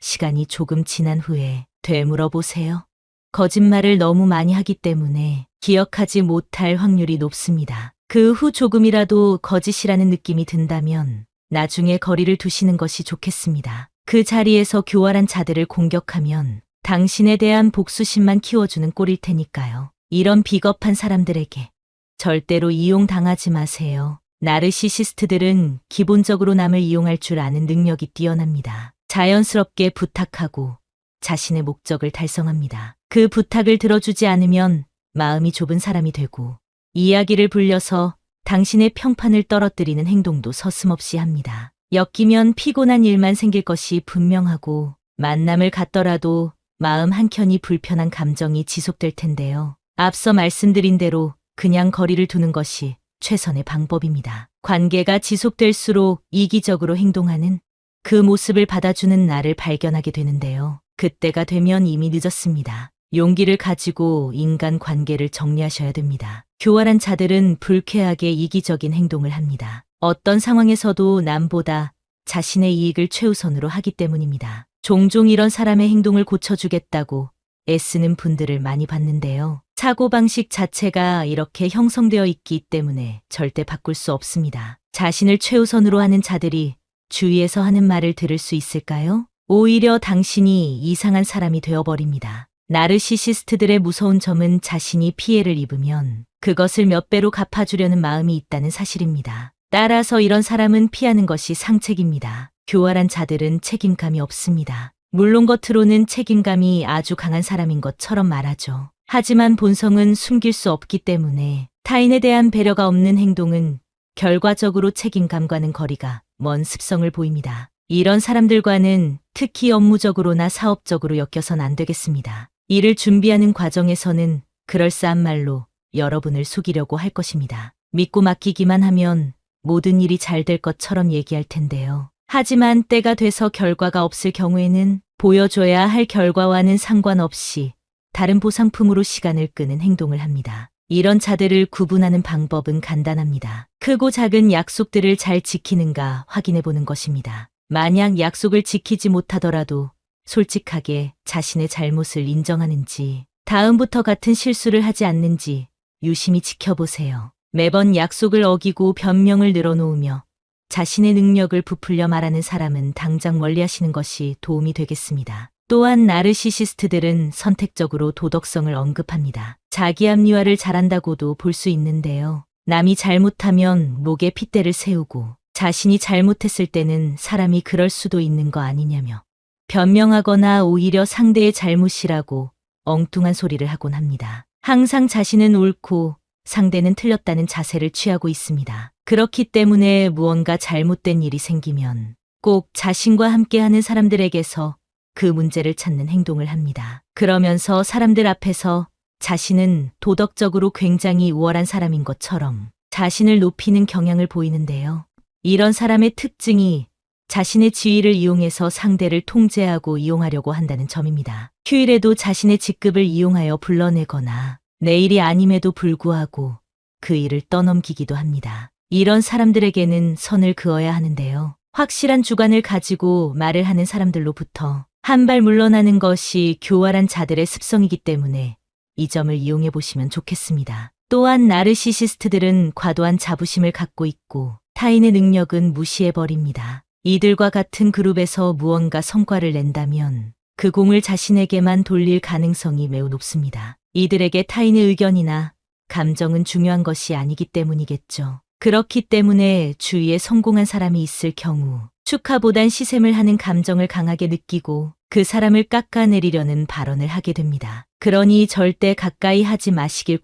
시간이 조금 지난 후에 되물어 보세요. 거짓말을 너무 많이 하기 때문에 기억하지 못할 확률이 높습니다. 그 후 조금이라도 거짓이라는 느낌이 든다면 나중에 거리를 두시는 것이 좋겠습니다. 그 자리에서 교활한 자들을 공격하면 당신에 대한 복수심만 키워주는 꼴일 테니까요. 이런 비겁한 사람들에게 절대로 이용당하지 마세요. 나르시시스트들은 기본적으로 남을 이용할 줄 아는 능력이 뛰어납니다. 자연스럽게 부탁하고 자신의 목적을 달성합니다. 그 부탁을 들어주지 않으면 마음이 좁은 사람이 되고 이야기를 불려서 당신의 평판을 떨어뜨리는 행동도 서슴없이 합니다. 엮이면 피곤한 일만 생길 것이 분명하고 만남을 갖더라도 마음 한켠이 불편한 감정이 지속될 텐데요. 앞서 말씀드린 대로 그냥 거리를 두는 것이 최선의 방법입니다. 관계가 지속될수록 이기적으로 행동하는 그 모습을 받아주는 나를 발견하게 되는데요. 그때가 되면 이미 늦었습니다. 용기를 가지고 인간 관계를 정리하셔야 됩니다. 교활한 자들은 불쾌하게 이기적인 행동을 합니다. 어떤 상황에서도 남보다 자신의 이익을 최우선으로 하기 때문입니다. 종종 이런 사람의 행동을 고쳐주겠다고 애쓰는 분들을 많이 봤는데요. 사고방식 자체가 이렇게 형성되어 있기 때문에 절대 바꿀 수 없습니다. 자신을 최우선으로 하는 자들이 주위에서 하는 말을 들을 수 있을까요? 오히려 당신이 이상한 사람이 되어버립니다. 나르시시스트들의 무서운 점은 자신이 피해를 입으면 그것을 몇 배로 갚아주려는 마음이 있다는 사실입니다. 따라서 이런 사람은 피하는 것이 상책입니다. 교활한 자들은 책임감이 없습니다. 물론 겉으로는 책임감이 아주 강한 사람인 것처럼 말하죠. 하지만 본성은 숨길 수 없기 때문에 타인에 대한 배려가 없는 행동은 결과적으로 책임감과는 거리가 먼 습성을 보입니다. 이런 사람들과는 특히 업무적으로나 사업적으로 엮여선 안 되겠습니다. 일을 준비하는 과정에서는 그럴싸한 말로 여러분을 속이려고 할 것입니다. 믿고 맡기기만 하면 모든 일이 잘 될 것처럼 얘기할 텐데요. 하지만 때가 돼서 결과가 없을 경우에는 보여줘야 할 결과와는 상관없이 다른 보상품으로 시간을 끄는 행동을 합니다. 이런 자들을 구분하는 방법은 간단합니다. 크고 작은 약속들을 잘 지키는가 확인해 보는 것입니다. 만약 약속을 지키지 못하더라도 솔직하게 자신의 잘못을 인정하는지, 다음부터 같은 실수를 하지 않는지 유심히 지켜보세요. 매번 약속을 어기고 변명을 늘어놓으며 자신의 능력을 부풀려 말하는 사람은 당장 멀리하시는 것이 도움이 되겠습니다. 또한 나르시시스트들은 선택적으로 도덕성을 언급합니다. 자기 합리화를 잘한다고도 볼 수 있는데요. 남이 잘못하면 목에 핏대를 세우고 자신이 잘못했을 때는 사람이 그럴 수도 있는 거 아니냐며 변명하거나 오히려 상대의 잘못이라고 엉뚱한 소리를 하곤 합니다. 항상 자신은 옳고 상대는 틀렸다는 자세를 취하고 있습니다. 그렇기 때문에 무언가 잘못된 일이 생기면 꼭 자신과 함께하는 사람들에게서 그 문제를 찾는 행동을 합니다. 그러면서 사람들 앞에서 자신은 도덕적으로 굉장히 우월한 사람인 것처럼 자신을 높이는 경향을 보이는데요. 이런 사람의 특징이 자신의 지위를 이용해서 상대를 통제하고 이용하려고 한다는 점입니다. 휴일에도 자신의 직급을 이용하여 불러내거나 내일이 아님에도 불구하고 그 일을 떠넘기기도 합니다. 이런 사람들에게는 선을 그어야 하는데요. 확실한 주관을 가지고 말을 하는 사람들로부터 한 발 물러나는 것이 교활한 자들의 습성이기 때문에 이 점을 이용해 보시면 좋겠습니다. 또한 나르시시스트들은 과도한 자부심을 갖고 있고 타인의 능력은 무시해버립니다. 이들과 같은 그룹에서 무언가 성과를 낸다면 그 공을 자신에게만 돌릴 가능성이 매우 높습니다. 이들에게 타인의 의견이나 감정은 중요한 것이 아니기 때문이겠죠. 그렇기 때문에 주위에 성공한 사람이 있을 경우 축하보단 시샘을 하는 감정을 강하게 느끼고 그 사람을 깎아내리려는 발언을 하게 됩니다. 그러니 절대 가까이 하지 마시길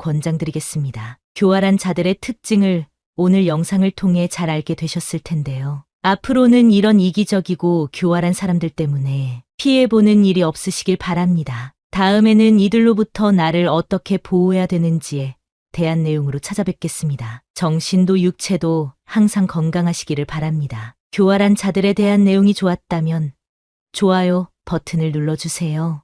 권장드리겠습니다. 교활한 자들의 특징을 오늘 영상을 통해 잘 알게 되셨을 텐데요. 앞으로는 이런 이기적이고 교활한 사람들 때문에 피해보는 일이 없으시길 바랍니다. 다음에는 이들로부터 나를 어떻게 보호해야 되는지에 대한 내용으로 찾아뵙겠습니다. 정신도 육체도 항상 건강하시기를 바랍니다. 교활한 자들에 대한 내용이 좋았다면 좋아요 버튼을 눌러주세요.